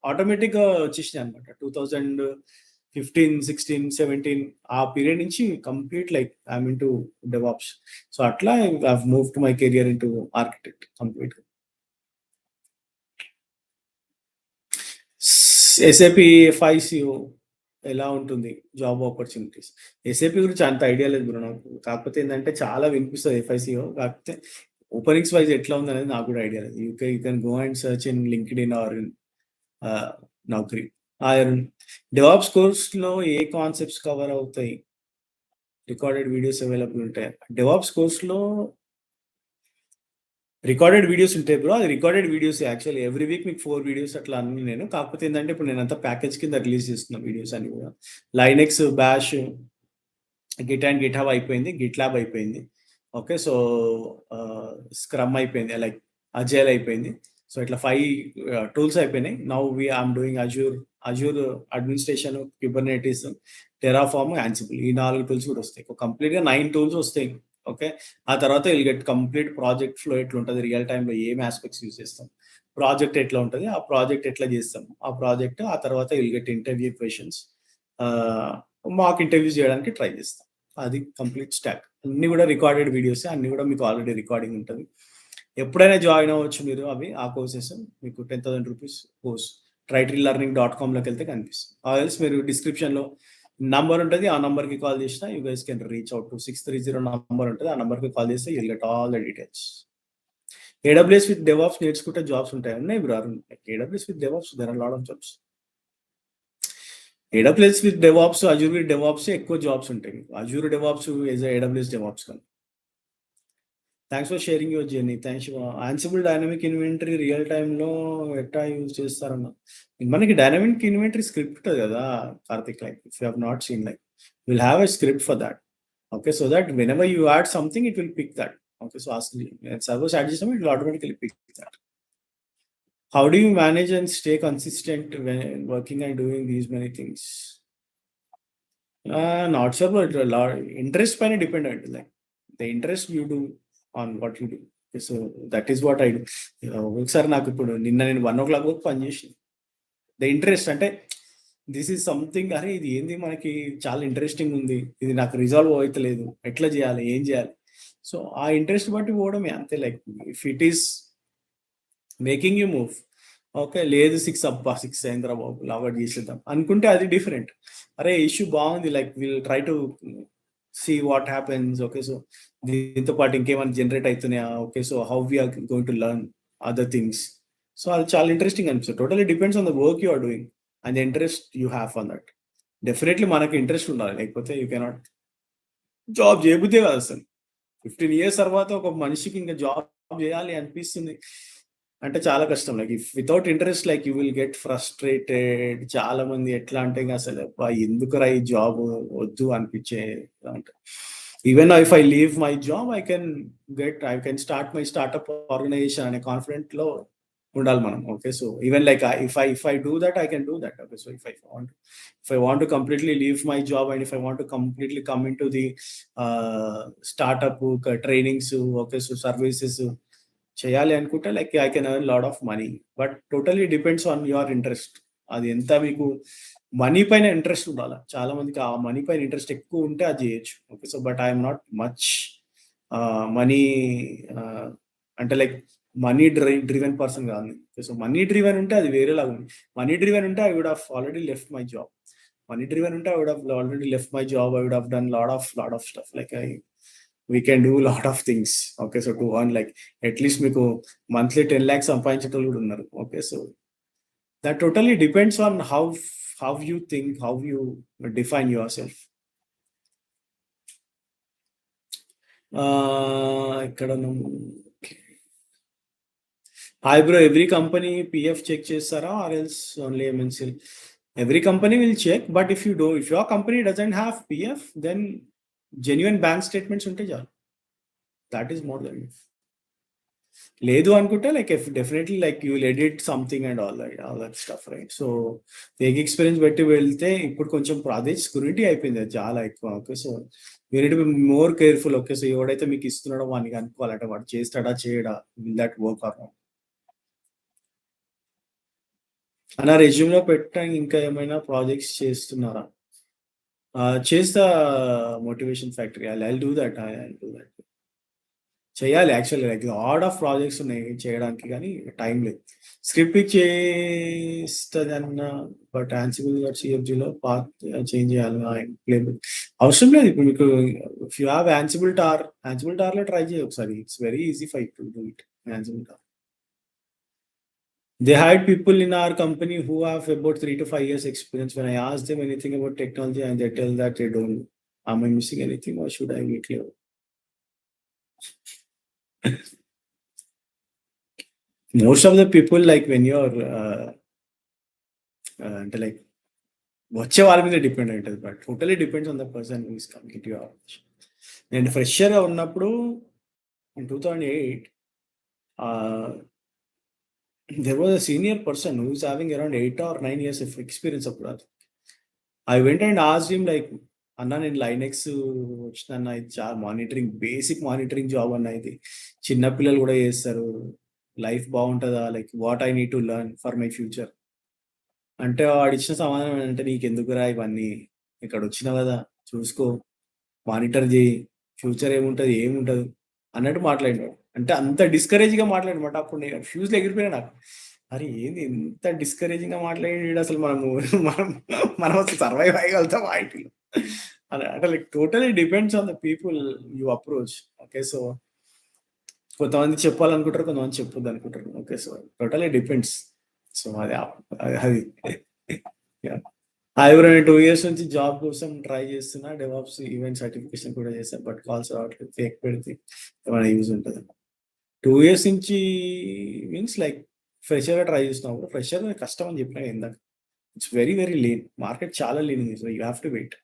ఆటోమేటిక్‌గా వచ్చేసినాయన్నమాట. 2015, 16, 17 ఆ పీరియడ్ నుంచి complete like I'm into DevOps. So, అట్లా I have moved my career into architect కంప్లీట్‌గా. ఎస్ఏపీ ఎఫ్ఐసిఓ ఎలా ఉంటుంది? Job opportunities. ఎస్ఏపీ గురించి అంత ఐడియా లేదు బ్రో నాకు. కాకపోతే ఏందంటే చాలా వినిపిస్తది ఎఫ్ఐసిఓ. కాకపోతే ఓపెనింగ్స్ వైస్ ఎట్లా ఉందనేది నాకు కూడా ఐడియా లేదు. You can go and search in LinkedIn or in Naukri. Or DevOps కోర్స్‌లో ఏ కాన్సెప్ట్స్ కవర్ అవుతాయి? రికార్డెడ్ వీడియోస్ అవైలబుల్ ఉంటాయా? డెవాప్స్ కోర్స్‌లో రికార్డెడ్ వీడియోస్ ఉంటాయి బ్రో. అది recorded videos actually every week మీకు 4 వీడియోస్ అట్లా అన్ని నేను. కాకపోతే ఏంటంటే ఇప్పుడు నేనంతా ప్యాకేజ్ కింద రిలీజ్ చేస్తున్నా వీడియోస్ అన్ని కూడా. Linux, bash, git and GitHub అయిపోయింది. గిట్ ల్యాబ్ అయిపోయింది. ఓకే. సో, స్క్రమ్ అయిపోయింది. లైక్ అజైల్ అయిపోయింది. సో, ఇట్లా 5 టూల్స్ అయిపోయినాయి. Now I'm doing Azure administration, Kubernetes, Terraform, Ansible ఈ 4 టూల్స్ కూడా వస్తాయి. కంప్లీట్‌గా 9 టూల్స్ వస్తాయి. ఓకే. ఆ తర్వాత will get complete project flow ఎట్లుంటది, రియల్ టైమ్‌లో ఏం యాస్పెక్ట్స్ యూజ్ చేస్తాం, ప్రాజెక్ట్ ఎట్లా ఉంటది, ఆ ప్రాజెక్ట్ ఎట్లా చేస్తాం, ఆ ప్రాజెక్ట్ ఆ తర్వాత will get interview questions, mock interviews చేయడానికి ట్రై చేస్తాం. అది కంప్లీట్ స్టాక్. అన్ని కూడా రికార్డెడ్ వీడియోస్, అన్ని కూడా మీకు ఆల్రెడీ రికార్డింగ్ ఉంటుంది. ఎప్పుడైనా జాయిన్ అవ్వచ్చు మీరు. ఆ కోర్సెస్ మీకు 10,000 రూపీస్ కోర్స్ tritlearning.com లోకి వెళ్తే కనిపిస్తుంది. ఆల్స్ మీరు డిస్క్రిప్షన్లో నంబర్ ఉంటుంది. ఆ నంబర్కి కాల్ చేసినా you guys can reach out to 630 number ఉంటుంది. ఆ నంబర్కి కాల్ చేస్తే you'll get all the details. AWS with DevOps నేర్చుకుంటే జాబ్స్ ఉంటాయి. ఉన్నాయి bro. AWS with DevOps there are lot of jobs. AWS with DevOps, Azure with DevOps ఎక్కువ jobs ఉంటాయి. Azure DevOps is AWS DevOps కానీ. Thanks for sharing your journey. Thanks. Ansible dynamic inventory real టైంలో ఎట్లా use చేస్తారన్న, మనకి dynamic inventory script ఉంటుంది కదా Karthik. Like if you have not seen, like will have a script for that. Okay, so that whenever you add something, it will pick that. Okay, so ask server side system, it will automatically pick that. How do you manage and stay consistent when working and doing these many things? Not sure, but a lot interest pine dependent. Like the interest you do on what you do. Okay, so that is what I do. ఒకసారి నాకు ఇప్పుడు నిన్న నేను 1 o'clock వరకు పని చేసిన. The interest అంటే this is something, అరే ఇది ఏంది మనకి చాలా ఇంట్రెస్టింగ్ ఉంది, ఇది నాకు రిజాల్వ్ అవుతలేదు, ఎట్లా చేయాలి, ఏం చేయాలి. సో ఆ ఇంట్రెస్ట్ బట్టి పోవడమే అంతే. Like if it is making you move, okay. లేదు 6 అయిందిరా బాబు లాగౌట్ చేసేద్దాం అనుకుంటే అది డిఫరెంట్. అరే ఇష్యూ బాగుంది, like will try to see what happens. Okay, so దీంతో పాటు ఇంకేమైనా జనరేట్ అవుతున్నాయా, okay, so how we're going to learn other things. So అది చాలా ఇంట్రెస్టింగ్ అనిపిస్తుంది. Totally depends on the work you are doing and the interest you have on that. Definitely మనకి interest ఉండాలి, లేకపోతే యూ కెనాట్ జాబ్ చేయబుద్దే కాదు అసలు. 15 years తర్వాత ఒక మనిషికి ఇంకా జాబ్ చేయాలి అనిపిస్తుంది అంటే చాలా కష్టం. Like if without interest, like you will get frustrated. చాలా మంది ఎట్లా అంటే ఇంకా అసలు ఎందుకురా ఈ జాబ్ వద్దు అనిపించే అంటే. Even if I leave my job, I can start my startup organization అనే కాన్ఫిడెంట్ లో ఉండాలి మనం. Okay, so even like if I do that, I can do that. Okay, so if I want to completely leave my job and if I want to completely come in to the startup trainings, okay, so services చేయాలి అనుకుంటే like I can earn lot of money. But totally depends on your interest. అది ఎంత మీకు money పైన interest ఉండాలి. చాలా మందికి ఆ మనీ పైన ఇంట్రెస్ట్ ఎక్కువ ఉంటే అది చేయొచ్చు. Okay, so but I'm not much money అంటే లైక్ మనీ డ్రివెన్ పర్సన్ కాదు. సో మనీ డ్రివెన్ ఉంటే అది వేరేలాగా ఉంది. మనీ డ్రివెన్ ఉంటే I would have already left my job. Money driven ఉంటే I would have already left my job. I would have done lot of stuff. Like we can do a lot of things. Okay, so to earn like at least మీకు monthly 10 lakhs సంపాదించేటోళ్ళు కూడా ఉన్నారు. Okay, so that totally depends on how you think, how you define yourself. ఇక్కడ hi bro, every company PF check చేస్తారా or else only MNC? Every company will check, but if your company doesn't have PF, then genuine bank statements ఉంటే చాలు. That is more than. లేదు అనుకుంటే like definitely like you will edit something and all that stuff, right? So fake experience పెట్టి వెళ్తే ఇప్పుడు కొంచెం అదే scrutiny అయిపోయింది అది చాలా ఎక్కువ. Okay, so you need be more careful. Okay, so ఎవడైతే మీకు ఇస్తున్నాడో వానికి అనుకోవాలంటే వాడు చేస్తాడా చేయడా, will that work or not. అలా రెజ్యూమ్ లో పెట్టడానికి ఇంకా ఏమైనా ప్రాజెక్ట్స్ చేస్తున్నారా? చేస్తా. Motivation factory, I do that. చేయాలి actually. Like lot of projects ఉన్నాయి చేయడానికి, కానీ టైం లేదు. స్క్రిప్ట్ చేస్తుంది అన్న, బట్ ఆన్సిబుల్ సిఎఫ్జిలో పాత్ చేంజ్ చేయాలి. అవసరం లేదు ఇప్పుడు మీకు. ఇఫ్ యూ హ్యావ్ యాన్సిబుల్ టార్లో ట్రై చేయి ఒకసారి. It's very easy for to do it. Ansible Tower. They hired people in our company who have about 3 to 5 years experience. When I ask them anything about technology, and they tell that they don't. Am I missing anything or should I be clear? Most of the people like when you're అంటే like వచ్చే వాళ్ళ మీద depend అయి ఉంటది. But totally depends on the person who is coming into your organization. నేను ఫ్రెషర్‌గా ఉన్నప్పుడు in 2008 ah, there was a senior person who is having around 8 or 9 years of experience అప్పుడు అది. I went and asked him like, "అన్న నేను Linux వచ్చినన్న ఇది monitoring basic monitoring job అన్న ఇది. చిన్న పిల్లలు కూడా చేస్తారు. లైఫ్ బాగుంటదా? Like what I need to learn for my future." అంటే వాడిచ్చిన సమాధానం ఏంటంటే, "నీకెందుకురా ఇవన్నీ? ఇక్కడొచ్చినావు గదా! చూసుకో, మానిటర్ జెయి. ఫ్యూచర్ ఏముంటది? ఏముండదు" అన్నట్టు మాట్లాడినాడు. అంటే అంత డిస్కరేజ్‌గా మాట్లాడనమాట. అప్పుడు నేను ఫ్యూజ్‌లు ఎగిరిపోయినాయి నాకు. అరే! ఏంది ఇంత డిస్కరేజింగ్‌గా మాట్లాడిండు ఈడసలు మనం మనం అసలు సర్వైవ్ అయ్యగలుగుతామా ఐటీలో? అని అంటే like totally depends on the people you approach. Okay. So, కొంతమంది చెప్పాలనుకుంటారు. కొంతమంది చెప్పొద్దనుకుంటారు. Okay. So, totally depends. So, అది యాహ్! ఇప్పుడు నేను 2 ఇయర్స్ నుంచి జాబ్ కోసం ట్రై చేస్తున్నా. డెవాప్స్ ఈవెంట్ సర్టిఫికేషన్ కూడా చేశా. బట్ కాల్స్ రావట్లేదు. ఫేక్ పెడితే ఏమైనా యూజ్ ఉంటదా? 2 ఇయర్స్ నుంచి మీన్స్ లైక్ ఫ్రెషర్‌గా ట్రై చేస్తున్నావు. ఫ్రెషర్ కష్టం అని చెప్పినా ఇందాక. It's very very lean. Market చాలా లీన్ ఉంది. So, you have to wait.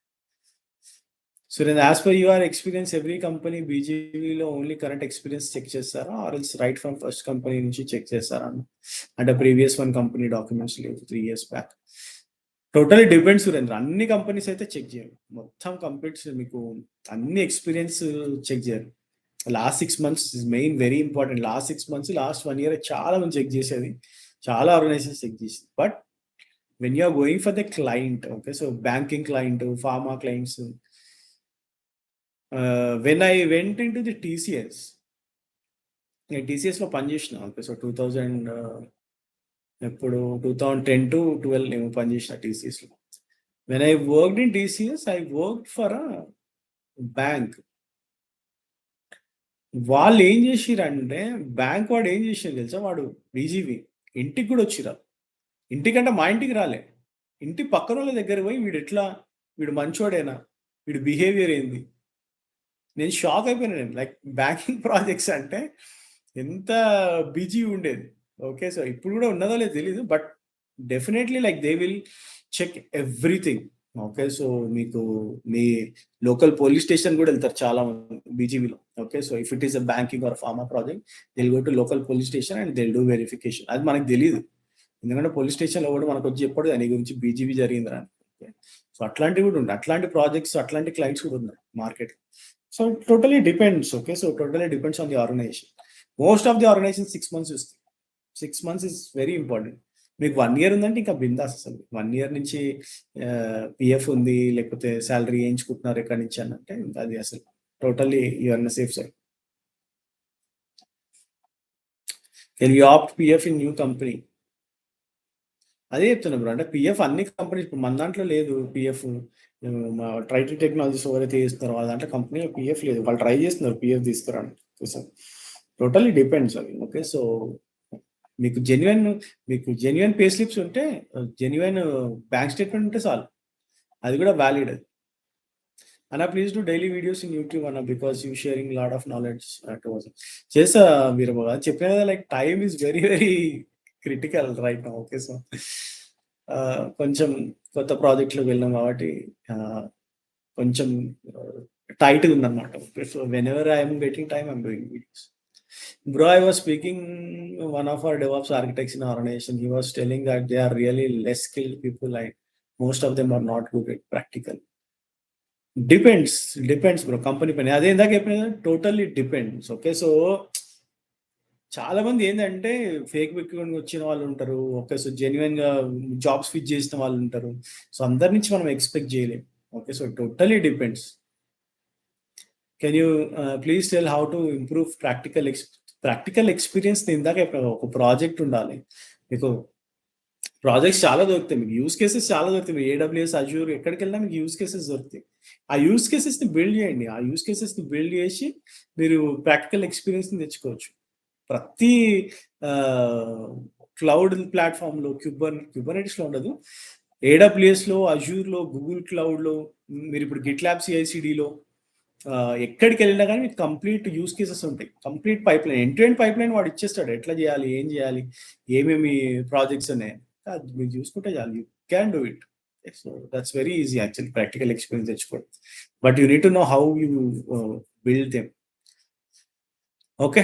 So, then as per your experience every company బీజీవీలో ఓన్లీ కరెంట్ ఎక్స్‌పీరియన్స్ చెక్ చేస్తారా? Or else right from first company నుంచి చెక్ చేస్తారా అన్న? అంటే ప్రీవియస్ వన్ కంపెనీ డాక్యుమెంట్స్ లేవు 3 years back. Totally depends Surendra. అన్ని companies అయితే check చేయరు. మొత్తం కంప్లీట్స్ మీకు అన్ని ఎక్స్‌పీరియన్స్ చెక్ చేయరు. Last 6 months is main very important. Last 6 months, last 1 year చాలా మంది చెక్ చేసేది. చాలా ఆర్గనైజేషన్స్ చెక్ చేసేది. But when you are going for the client, okay. So, banking client, pharma clients, when I went into the TCS, నేను టీసీఎస్‌లో పనిచేసిన. Okay. So, 2000 ఎప్పుడు 2010-12 నేను పనిచేసిన టీసీఎస్‌లో. When I worked in TCS, I worked for a bank. వాళ్ళేం జేషిర్రంటే, bank వాడు ఏం జేషిండు తెలుసా? వాడు బీజీవీ ఇంటికి గూడా వచ్చిర్రు. ఇంటికంటే మా ఇంటికి రాలే. ఇంటి పక్కనోళ్ళ దగ్గరకి పోయి వీడెట్లా? వీడు మంచోడేనా? వీడి బిహేవియర్ ఏంది? నేను షాక్ అయిపోయాను నేను. లైక్ బ్యాంకింగ్ ప్రాజెక్ట్స్ అంటే ఎంత బిజీ ఉండేది. ఓకే. సో, ఇప్పుడు గూడా ఉన్నదో లేదో తెలీదు. But definitely like they will check everything. Okay. So, మీకు మీ లోకల్ పోలీస్ స్టేషన్ గూడా ఎళ్తారు చాలా మంది బీజీవీలో. Okay. So, if it is a banking or pharma project, they will go to local police station and they will do verification. అది మనకు తెలీదు. ఎందుకంటే పోలీస్ స్టేషన్‌లో కూడా మనకొచ్చి చెప్పడు నీ గురించి బీజీవీ జరిగిందిరా అని. ఓకే. సో, అట్లాంటివి కూడా ఉన్నాయి. అట్లాంటి ప్రాజెక్ట్స్, అట్లాంటి క్లయింట్స్ కూడా ఉన్నాయి market. So, totally depends. Okay. So, totally depends on the organization. Most of the organization 6 months చూస్తాయి. 6 మంత్స్ ఇస్ వెరీ ఇంపార్టెంట్. మీకు 1 ఇయర్ ఉందంటే ఇంకా బిందాస్ అసలు. 1 ఇయర్ నుంచి పీఎఫ్ ఉంది, లేకపోతే సాలరీ ఏయించుకుంటున్నారు ఎక్కడి నుంచి అనంటే అది అసలు totally you are in safe side. Can you opt PF in new company? అదే చెప్తున్నా బ్రో. అంటే పీఎఫ్ అన్ని కంపెనీస్ ఇప్పుడు మన దాంట్లో లేదు పీఎఫ్. మా ట్రైటీ టెక్నాలజీస్ ఎవరైతే చేస్తున్నారో వాళ్ళ దాంట్లో కంపెనీలో పీఎఫ్ లేదు. వాళ్ళు ట్రై చేస్తున్నారు పీఎఫ్ తీసుకురావడానికి. సో, టోటల్లీ డిపెండ్స్ అది. ఓకే. సో, మీకు జెన్యూన్ పే స్లిప్స్ ఉంటే, జెన్యూన్ బ్యాంక్ స్టేట్మెంట్ ఉంటే చాలు. అది కూడా వాలిడ్ అది. అన్న please do daily videos in YouTube అన్న because you sharing lot of knowledge towards. చేస్తా మీరు చెప్పిన కదా like time is very very critical right now. Okay. So, కొంచెం కొత్త ప్రాజెక్ట్‌లోకి వెళ్ళాం కాబట్టి కొంచెం టైట్‌గా ఉందన్నమాట. Okay. So, whenever I am getting time I am doing videos. Bro, I was speaking one of our DevOps architects in our organization. He was telling that they are really less skilled people. Like most of them are not good at practical. Depends bro. Company పని. అదే ఇందాక చెప్పిన కదా totally depends. Okay. So, చాలా మంది ఏందంటే fake పెట్టుకొని వచ్చిన వాళ్ళుంటారు. ఓకే. సో, జెన్యూన్‌గా జాబ్స్ ఫిట్ చేసిన వాళ్ళుంటారు. సో, అందరి నుంచి మనం ఎక్స్‌పెక్ట్ చేయలేం. Okay. So, totally depends. Can you please tell how to improve practical experience ఇందాక చెప్పాను. ఒక ప్రాజెక్ట్ ఉండాలి. మీకు ప్రాజెక్ట్స్ చాలా దొరుకుతాయి. మీకు యూజ్ కేసెస్ చాలా దొరుకుతాయి. మీరు ఏడబ్ల్యూఎస్, అజూర్ ఎక్కడికెళ్ళినా మీకు యూజ్ కేసెస్ దొరుకుతాయి. ఆ యూజ్ కేసెస్‌ని బిల్డ్ చేయండి. ఆ యూజ్ కేసెస్‌ని బిల్డ్ చేసి మీరు ప్రాక్టికల్ ఎక్స్‌పీరియన్స్‌ని తెచ్చుకోవచ్చు. ప్రతి ఆహ్, క్లౌడ్ ప్లాట్‌ఫార్మ్‌లో క్యూబర్నెటిస్‌లో ఉండదు. ఏడబ్ల్యూఎస్‌లో, అజూర్‌లో, గూగుల్ క్లౌడ్‌లో, మీరిప్పుడు గిట్ ల్యాబ్ సీఐసీడీలో ఎక్కడికి వెళ్ళినా కానీ మీకు కంప్లీట్ యూస్ కేసెస్ ఉంటాయి. Complete pipe line, end to end pipe line వాడు ఇచ్చేస్తాడు. ఎట్లా చేయాలి, ఏం చేయాలి, ఏమేమి ప్రాజెక్ట్స్ ఉన్నాయి, అది మీరు చూసుకుంటే చాలు. You can do it. So that's very easy actually practical experience తెచ్చుకోవడం. But you need to know how you build them. Okay,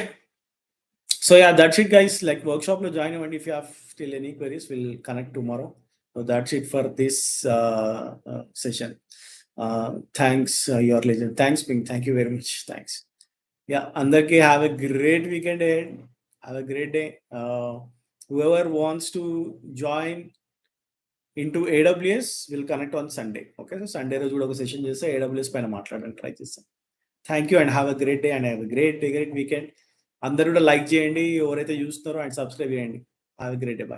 so yeah, that's it guys. Like workshop lo join avanti. If you have still any queries, we'll connect tomorrow. So that's it for this session. Thanks, your legend. Thanks Ping, thank you very much. Thanks. Yeah, andarki have a great weekend ahead. Have a great day. Whoever wants to join into AWS will connect on Sunday. Okay, so Sunday roju kuda oka session chese AWS paina maatladani try chestam. Thank you and have a great day and have a great weekend. అందరూ కూడా like చేయండి, ఎవరైతే చూస్తున్నారో and subscribe చేయండి. Have a great day. By.